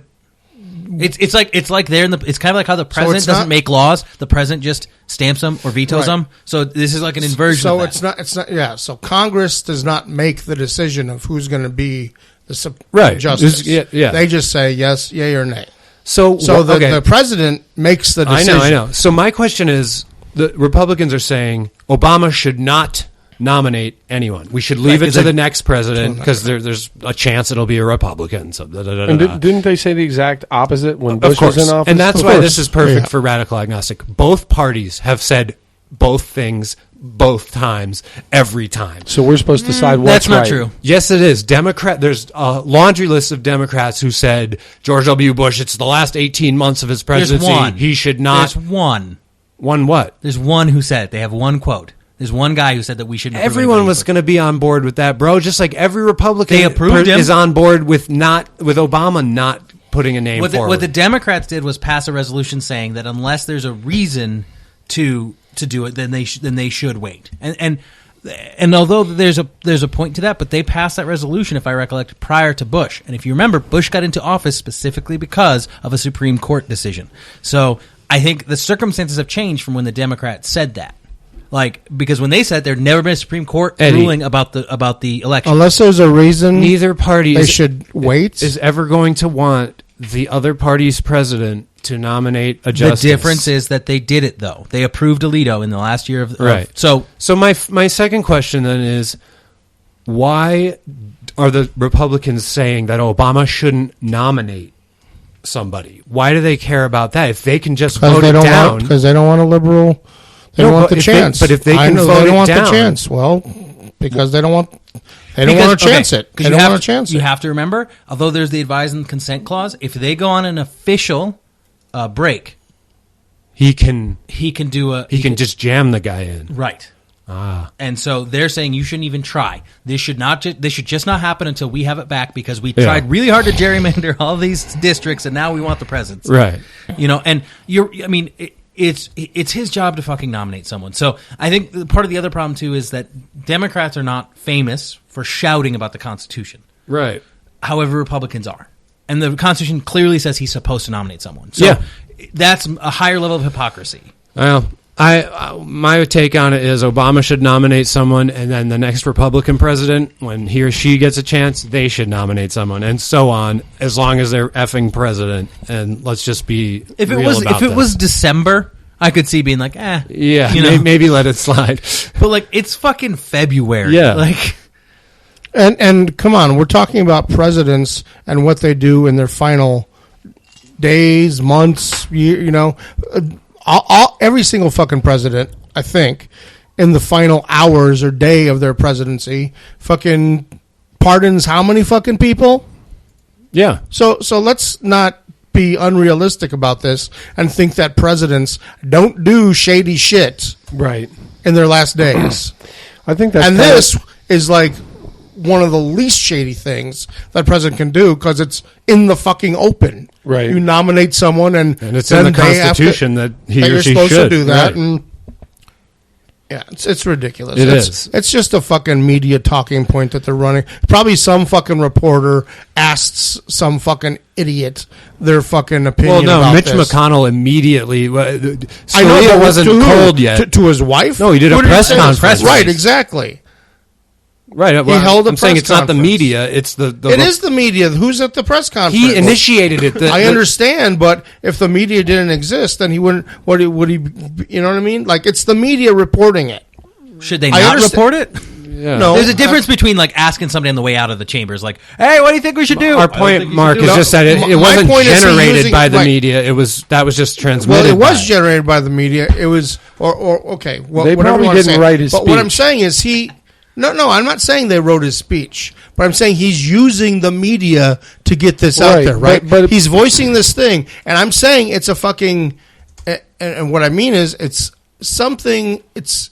[SPEAKER 4] it's like they're in the. It's kind of like how the president doesn't make laws. The president just stamps them or vetoes them. So this is like an inversion.
[SPEAKER 3] So
[SPEAKER 4] of that.
[SPEAKER 3] it's not. Yeah. So Congress does not make the decision of who's going to be the
[SPEAKER 2] right.
[SPEAKER 3] justice.
[SPEAKER 2] Yeah.
[SPEAKER 3] They just say yes, yay, or nay.
[SPEAKER 2] So
[SPEAKER 3] the president makes the decision.
[SPEAKER 2] I know. So my question is, the Republicans are saying Obama should not nominate anyone. We should leave it to the next president because there's a chance it'll be a Republican. So
[SPEAKER 1] and didn't they say the exact opposite when Bush was in office?
[SPEAKER 2] And that's why this is perfect for radical agnostic. Both parties have said both things both times every time.
[SPEAKER 1] So we're supposed to decide what's
[SPEAKER 4] That's not
[SPEAKER 1] right.
[SPEAKER 4] true.
[SPEAKER 2] Yes, it is. There's a laundry list of Democrats who said George W. Bush, it's the last 18 months of his presidency.
[SPEAKER 4] There's one.
[SPEAKER 2] He should not.
[SPEAKER 4] There's one.
[SPEAKER 2] One what?
[SPEAKER 4] There's one who said it. They have one quote. There's one guy who said that we shouldn't.
[SPEAKER 2] Everyone was going to be on board with that, bro. Just like every Republican
[SPEAKER 4] They approved him.
[SPEAKER 2] is on board with Obama not putting a name forward.
[SPEAKER 4] What the Democrats did was pass a resolution saying that unless there's a reason to do it, then they should wait. And although there's a point to that, but they passed that resolution, if I recollect, prior to Bush. And if you remember, Bush got into office specifically because of a Supreme Court decision. So I think the circumstances have changed from when the Democrats said that. Because when they said there'd never been a Supreme Court ruling about the election.
[SPEAKER 3] Unless there's a reason,
[SPEAKER 2] neither party
[SPEAKER 3] should wait.
[SPEAKER 2] Is ever going to want the other party's president to nominate a justice.
[SPEAKER 4] The difference is that they did it, though. They approved Alito in the last year of...
[SPEAKER 2] Right. So my second question then is, why are the Republicans saying that Obama shouldn't nominate somebody? Why do they care about that? If they can just vote it down...
[SPEAKER 3] Because they don't want a liberal... They don't want the chance.
[SPEAKER 2] But if they can vote
[SPEAKER 3] they don't want
[SPEAKER 2] it down...
[SPEAKER 3] the chance. Well, because they don't want... They don't want to chance it. They don't want to chance it.
[SPEAKER 4] You have to remember, although there's the advise and consent clause, if they go on an official break,
[SPEAKER 2] he can just jam the guy in.
[SPEAKER 4] Right. And so they're saying you shouldn't even try. This should just not happen until we have it back because we tried really hard to gerrymander all these districts and now we want the presidency.
[SPEAKER 2] Right.
[SPEAKER 4] And it's his job to fucking nominate someone. So I think part of the other problem too is that Democrats are not famous for shouting about the Constitution.
[SPEAKER 2] Right.
[SPEAKER 4] However, Republicans are. And the Constitution clearly says he's supposed to nominate someone. So that's a higher level of hypocrisy.
[SPEAKER 2] Well, my take on it is Obama should nominate someone, and then the next Republican president, when he or she gets a chance, they should nominate someone, and so on, as long as they're effing president. And let's just be
[SPEAKER 4] if it
[SPEAKER 2] real about
[SPEAKER 4] If it was December, I could see being like,
[SPEAKER 2] maybe let it slide.
[SPEAKER 4] But it's fucking February.
[SPEAKER 2] Yeah.
[SPEAKER 3] And come on, we're talking about presidents and what they do in their final days, months, every single fucking president, I think, in the final hours or day of their presidency, fucking pardons how many fucking people?
[SPEAKER 2] Yeah.
[SPEAKER 3] So let's not be unrealistic about this and think that presidents don't do shady shit
[SPEAKER 1] right
[SPEAKER 3] in their last days.
[SPEAKER 1] I think that's
[SPEAKER 3] this is like one of the least shady things that president can do because it's in the fucking open.
[SPEAKER 1] Right.
[SPEAKER 3] You nominate someone and
[SPEAKER 2] it's in the Constitution that he or she
[SPEAKER 3] supposed
[SPEAKER 2] should
[SPEAKER 3] to do that.
[SPEAKER 2] Right.
[SPEAKER 3] And it's ridiculous.
[SPEAKER 2] It is.
[SPEAKER 3] It's just a fucking media talking point that they're running. Probably some fucking reporter asked some fucking idiot their fucking opinion.
[SPEAKER 2] Well, no,
[SPEAKER 3] about
[SPEAKER 2] Mitch
[SPEAKER 3] this.
[SPEAKER 2] McConnell immediately. Scalia
[SPEAKER 3] I know, but
[SPEAKER 2] wasn't cold yet.
[SPEAKER 3] To his wife?
[SPEAKER 2] No, he did a press conference.
[SPEAKER 3] Right, exactly.
[SPEAKER 2] Right.
[SPEAKER 3] He held a
[SPEAKER 2] I'm saying
[SPEAKER 3] press
[SPEAKER 2] it's not the
[SPEAKER 3] conference.
[SPEAKER 2] media. It's the
[SPEAKER 3] It is the media. Who's at the press conference?
[SPEAKER 2] He initiated it.
[SPEAKER 3] I understand, but if the media didn't exist, then he wouldn't. Would he? You know what I mean? Like it's the media reporting it.
[SPEAKER 4] Should they not report it?
[SPEAKER 2] Yeah.
[SPEAKER 3] No,
[SPEAKER 4] there's a difference between asking somebody on the way out of the chambers, like, "Hey, what do you think we should do?"
[SPEAKER 2] Our point, Mark, is just that it wasn't generated by the media. That was just transmitted.
[SPEAKER 3] Well, it was generated by the media. It was, okay. Well,
[SPEAKER 1] they probably didn't write his speech.
[SPEAKER 3] But what I'm saying is No, I'm not saying they wrote his speech, but I'm saying he's using the media to get this out there, right? But he's voicing this thing, and I'm saying it's a fucking. And what I mean is, it's something. It's.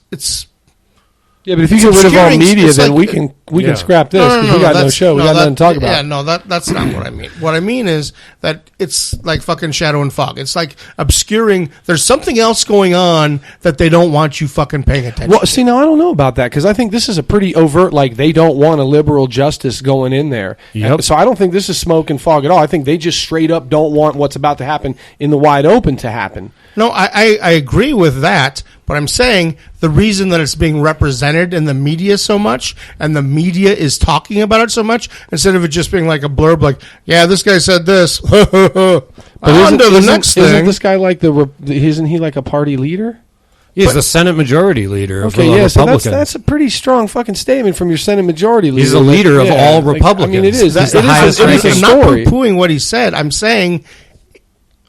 [SPEAKER 1] Yeah, but if you get rid of all media, then we can scrap this.
[SPEAKER 3] No,
[SPEAKER 1] we got no show. We got nothing to talk about.
[SPEAKER 3] Yeah, no, that's not what I mean. What I mean is that it's like fucking shadow and fog. It's like obscuring. There's something else going on that they don't want you fucking paying attention
[SPEAKER 1] Well,
[SPEAKER 3] to.
[SPEAKER 1] see, now I don't know about that because I think this is a pretty overt, like they don't want a liberal justice going in there.
[SPEAKER 2] Yep.
[SPEAKER 1] So I don't think this is smoke and fog at all. I think they just straight up don't want what's about to happen in the wide open to happen.
[SPEAKER 3] No, I agree with that, but I'm saying the reason that it's being represented in the media so much and the media is talking about it so much, instead of it just being like a blurb like, yeah, this guy said this. On to the next
[SPEAKER 1] Isn't
[SPEAKER 3] thing.
[SPEAKER 1] this guy like isn't he like a party leader?
[SPEAKER 2] He's the Senate Majority Leader of
[SPEAKER 1] Okay,
[SPEAKER 2] the
[SPEAKER 1] yeah, so
[SPEAKER 2] Republicans.
[SPEAKER 1] that's a pretty strong fucking statement from your Senate Majority Leader.
[SPEAKER 2] He's the leader of all Republicans.
[SPEAKER 1] I mean, it is.
[SPEAKER 2] He's the highest
[SPEAKER 1] It is a
[SPEAKER 3] I'm not
[SPEAKER 1] story.
[SPEAKER 3] poo-pooing what he said. I'm saying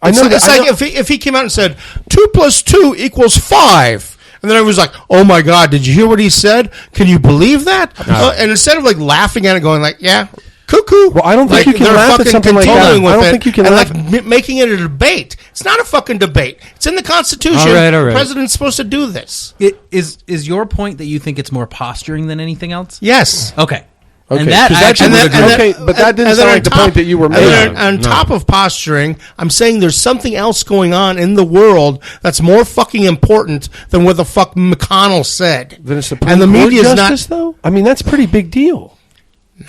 [SPEAKER 1] I know
[SPEAKER 3] it's
[SPEAKER 1] that-
[SPEAKER 3] like if he came out and said 2 + 2 = 5, and then I was like, "Oh my god, did you hear what he said? Can you believe that?" And instead of like laughing at it, going like, "Yeah, cuckoo."
[SPEAKER 1] Well, I don't think
[SPEAKER 3] like,
[SPEAKER 1] you can
[SPEAKER 3] they're
[SPEAKER 1] laugh at
[SPEAKER 3] fucking
[SPEAKER 1] something like that.
[SPEAKER 3] continuing with
[SPEAKER 1] I don't
[SPEAKER 3] it
[SPEAKER 1] think you can
[SPEAKER 3] and
[SPEAKER 1] laugh-
[SPEAKER 3] like making it a debate. It's not a fucking debate. It's in the Constitution.
[SPEAKER 2] All right.
[SPEAKER 3] The president's supposed to do this.
[SPEAKER 4] Is your point that you think it's more posturing than anything else?
[SPEAKER 3] Yes.
[SPEAKER 4] Okay.
[SPEAKER 1] Okay,
[SPEAKER 4] And that
[SPEAKER 1] 'cause
[SPEAKER 4] I
[SPEAKER 1] that
[SPEAKER 4] actually
[SPEAKER 1] should-
[SPEAKER 4] would agree.
[SPEAKER 1] okay, but that didn't
[SPEAKER 3] and then
[SPEAKER 1] sound
[SPEAKER 3] on
[SPEAKER 1] like the
[SPEAKER 3] top-
[SPEAKER 1] point that you were
[SPEAKER 3] and then
[SPEAKER 1] making.
[SPEAKER 3] on
[SPEAKER 2] No.
[SPEAKER 3] top of posturing, I'm saying there's something else going on in the world that's more fucking important than what the fuck McConnell said.
[SPEAKER 1] Then it's Supreme
[SPEAKER 3] and the
[SPEAKER 1] Court
[SPEAKER 3] media is
[SPEAKER 1] justice, though. I mean, that's a pretty big deal.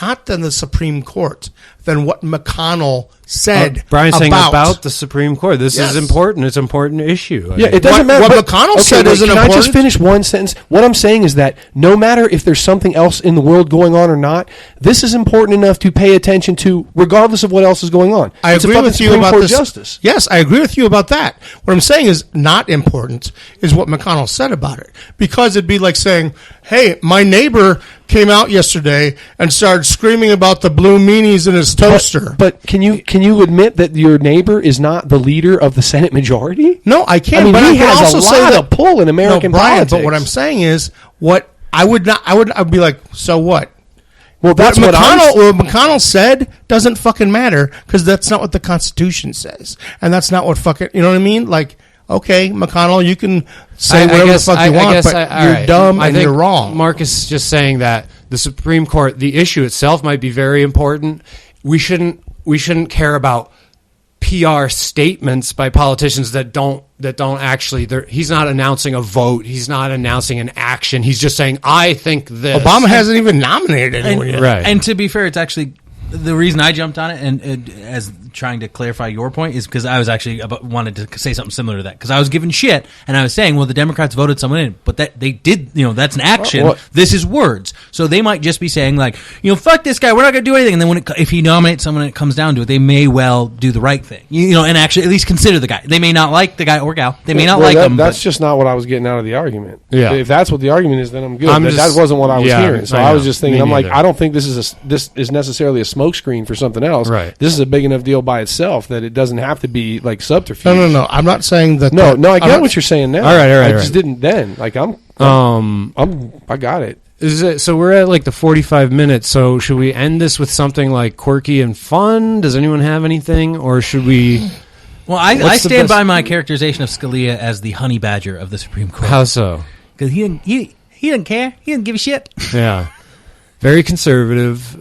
[SPEAKER 3] not than the Supreme Court, than what McConnell said.
[SPEAKER 2] Brian's saying about the Supreme Court. This
[SPEAKER 3] Yes.
[SPEAKER 2] is important. It's an important issue. I
[SPEAKER 1] Yeah,
[SPEAKER 2] mean,
[SPEAKER 1] it doesn't matter.
[SPEAKER 3] what
[SPEAKER 1] but-
[SPEAKER 3] McConnell said
[SPEAKER 1] wait,
[SPEAKER 3] isn't
[SPEAKER 1] can I just
[SPEAKER 3] important?
[SPEAKER 1] finish one sentence? What I'm saying is that no matter if there's something else in the world going on or not, this is important enough to pay attention to, regardless of what else is going on.
[SPEAKER 3] I
[SPEAKER 1] It's a
[SPEAKER 3] agree
[SPEAKER 1] fucking
[SPEAKER 3] with you
[SPEAKER 1] Supreme
[SPEAKER 3] about
[SPEAKER 1] Court
[SPEAKER 3] this.
[SPEAKER 1] justice.
[SPEAKER 3] Yes, I agree with you about that. What I'm saying is not important is what McConnell said about it. Because it'd be like saying, hey, my neighbor came out yesterday and started screaming about the blue meanies in his toaster.
[SPEAKER 1] But can you admit that your neighbor is not the leader of the Senate majority?
[SPEAKER 3] No, I can't.
[SPEAKER 1] I mean,
[SPEAKER 3] but
[SPEAKER 1] he
[SPEAKER 3] I can
[SPEAKER 1] has
[SPEAKER 3] also
[SPEAKER 1] a
[SPEAKER 3] say
[SPEAKER 1] lot
[SPEAKER 3] that,
[SPEAKER 1] of pull in American
[SPEAKER 3] no, Brian,
[SPEAKER 1] politics.
[SPEAKER 3] But what I'm saying is, what I would be like, so what?
[SPEAKER 1] Well, that's what
[SPEAKER 3] McConnell said doesn't fucking matter because that's not what the Constitution says, and that's not what fucking, you know what I mean? Like, okay, McConnell, you can say whatever the fuck you want, but you're dumb and you're wrong.
[SPEAKER 2] Marcus is just saying that the Supreme Court, the issue itself might be very important. We shouldn't care about PR statements by politicians that don't actually. He's not announcing a vote. He's not announcing an action. He's just saying, "I think this."
[SPEAKER 3] Obama hasn't even nominated anyone yet.
[SPEAKER 2] Right.
[SPEAKER 4] And to be fair, it's actually the reason I jumped on it, and as trying to clarify your point, is because I was actually wanted to say something similar to that, because I was giving shit and I was saying, well, the Democrats voted someone in, but that they did, that's an action.
[SPEAKER 1] Well,
[SPEAKER 4] this is words, so they might just be saying like, fuck this guy, we're not going to do anything. And then if he nominates someone and it comes down to it, they may well do the right thing, and actually at least consider the guy. They may not like the guy or gal. They may not like him.
[SPEAKER 1] That's
[SPEAKER 4] but
[SPEAKER 1] just not what I was getting out of the argument.
[SPEAKER 2] Yeah.
[SPEAKER 1] If that's what the argument is, then I'm good.
[SPEAKER 2] Just-
[SPEAKER 1] that wasn't what I was
[SPEAKER 2] yeah,
[SPEAKER 1] hearing. So
[SPEAKER 2] I
[SPEAKER 1] I was
[SPEAKER 2] know.
[SPEAKER 1] just thinking,
[SPEAKER 2] Me
[SPEAKER 1] I'm like,
[SPEAKER 2] neither.
[SPEAKER 1] I don't think this is necessarily a smokescreen for something else.
[SPEAKER 2] Right.
[SPEAKER 1] This is a big enough deal by itself that it doesn't have to be like subterfuge.
[SPEAKER 3] No. I'm not saying that.
[SPEAKER 1] No, I
[SPEAKER 3] I'm
[SPEAKER 1] get
[SPEAKER 3] not-
[SPEAKER 1] what you're saying now.
[SPEAKER 2] All right,
[SPEAKER 1] I
[SPEAKER 2] all
[SPEAKER 1] just
[SPEAKER 2] right.
[SPEAKER 1] didn't then. Like I got it.
[SPEAKER 2] So we're at like the 45 minutes. So should we end this with something like quirky and fun? Does anyone have anything, or should we?
[SPEAKER 4] well, I
[SPEAKER 2] What's the
[SPEAKER 4] stand
[SPEAKER 2] best-
[SPEAKER 4] by my characterization of Scalia as the honey badger of the Supreme Court,
[SPEAKER 2] How so?
[SPEAKER 4] because he didn't care, he didn't give a shit.
[SPEAKER 2] Yeah, very conservative.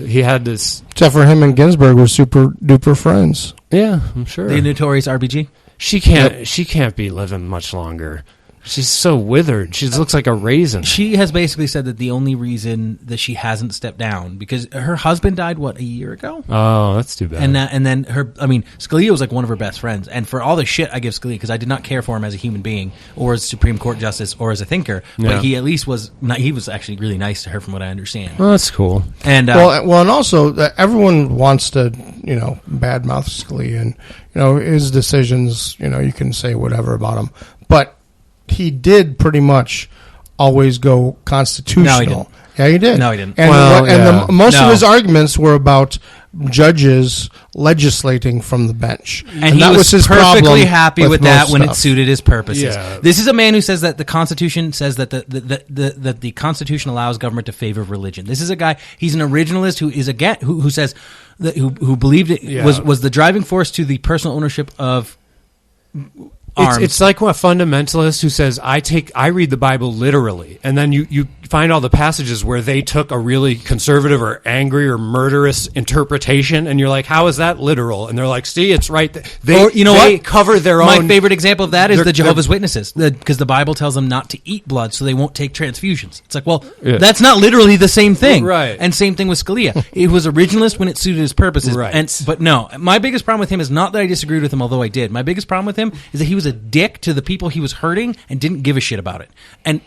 [SPEAKER 2] He had this.
[SPEAKER 3] Except for him and Ginsburg were super duper friends.
[SPEAKER 2] Yeah, I'm sure.
[SPEAKER 4] The notorious RBG.
[SPEAKER 2] She can't be living much longer. She's so withered. She looks like a raisin.
[SPEAKER 4] She has basically said that the only reason that she hasn't stepped down, because her husband died, a year ago?
[SPEAKER 2] Oh, that's too bad.
[SPEAKER 4] And then Scalia was like one of her best friends. And for all the shit I give Scalia, because I did not care for him as a human being or as Supreme Court justice or as a thinker,
[SPEAKER 2] Yeah.
[SPEAKER 4] but he at least was actually really nice to her from what I understand.
[SPEAKER 2] Well, that's cool.
[SPEAKER 4] And
[SPEAKER 3] Well, and also everyone wants to, badmouth Scalia, and his decisions. You can say whatever about him, but he did pretty much always go constitutional.
[SPEAKER 4] No, he didn't.
[SPEAKER 3] Yeah, he did.
[SPEAKER 4] No, he didn't.
[SPEAKER 3] And,
[SPEAKER 2] Well, yeah.
[SPEAKER 3] most
[SPEAKER 4] No.
[SPEAKER 3] of his arguments were about judges legislating from the bench,
[SPEAKER 4] and he
[SPEAKER 3] that
[SPEAKER 4] was
[SPEAKER 3] his
[SPEAKER 4] perfectly
[SPEAKER 3] problem
[SPEAKER 4] happy with that
[SPEAKER 3] most
[SPEAKER 4] when
[SPEAKER 3] stuff.
[SPEAKER 4] it suited his purposes.
[SPEAKER 2] Yeah.
[SPEAKER 4] This is a man who says that the Constitution says that that the Constitution allows government to favor religion. This is a guy. He's an originalist who is again who says that who believed it
[SPEAKER 2] Yeah.
[SPEAKER 4] was the driving force to the personal ownership of arms.
[SPEAKER 2] It's like a fundamentalist who says, I read the Bible literally. And then you find all the passages where they took a really conservative or angry or murderous interpretation. And you're like, how is that literal? And they're like, see, it's right. They cover their own.
[SPEAKER 4] My favorite example of that is the Jehovah's Witnesses, because the Bible tells them not to eat blood so they won't take transfusions. It's like, well, that's not literally the same thing.
[SPEAKER 2] Right.
[SPEAKER 4] And same thing with Scalia. It was originalist when it suited his purposes.
[SPEAKER 2] Right.
[SPEAKER 4] But no, my biggest problem with him is not that I disagreed with him, although I did. My biggest problem with him is that he was a dick to the people he was hurting and didn't give a shit about it. And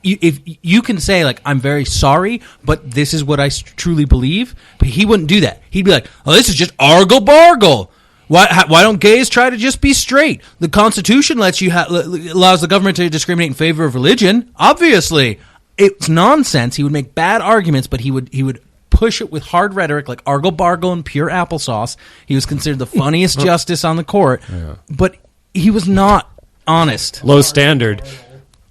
[SPEAKER 4] if you can say, like, I'm very sorry, but this is what I truly believe, but he wouldn't do that. He'd be like, oh, this is just argle-bargle. Why don't gays try to just be straight? The Constitution allows the government to discriminate in favor of religion. Obviously, it's nonsense. He would make bad arguments, but he would push it with hard rhetoric like argle-bargle and pure applesauce. He was considered the funniest justice on the court, but he was not honest.
[SPEAKER 2] Low standard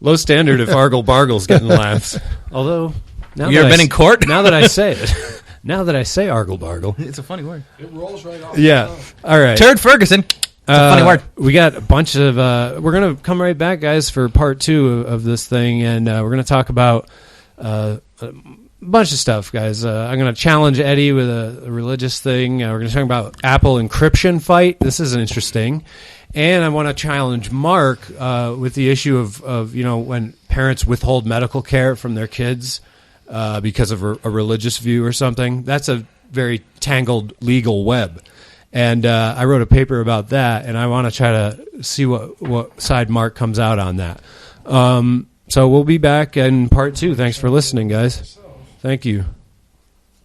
[SPEAKER 2] if argle-bargle's getting laughs. Although,
[SPEAKER 4] you ever been in court?
[SPEAKER 2] Now that I say it. Now that I say argle-bargle.
[SPEAKER 4] It's a funny word.
[SPEAKER 3] It rolls right off.
[SPEAKER 2] Yeah. All right.
[SPEAKER 4] Turd Ferguson. It's a funny word.
[SPEAKER 2] We got a bunch of... we're going to come right back, guys, for part 2 of this thing, and we're going to talk about a bunch of stuff, guys. I'm going to challenge Eddie with a religious thing. We're going to talk about Apple encryption fight. This is interesting. And I want to challenge Mark with the issue of when parents withhold medical care from their kids because of a religious view or something. That's a very tangled legal web. And I wrote a paper about that, and I want to try to see what side Mark comes out on that. So we'll be back in part 2. Thanks for listening, guys. Thank you.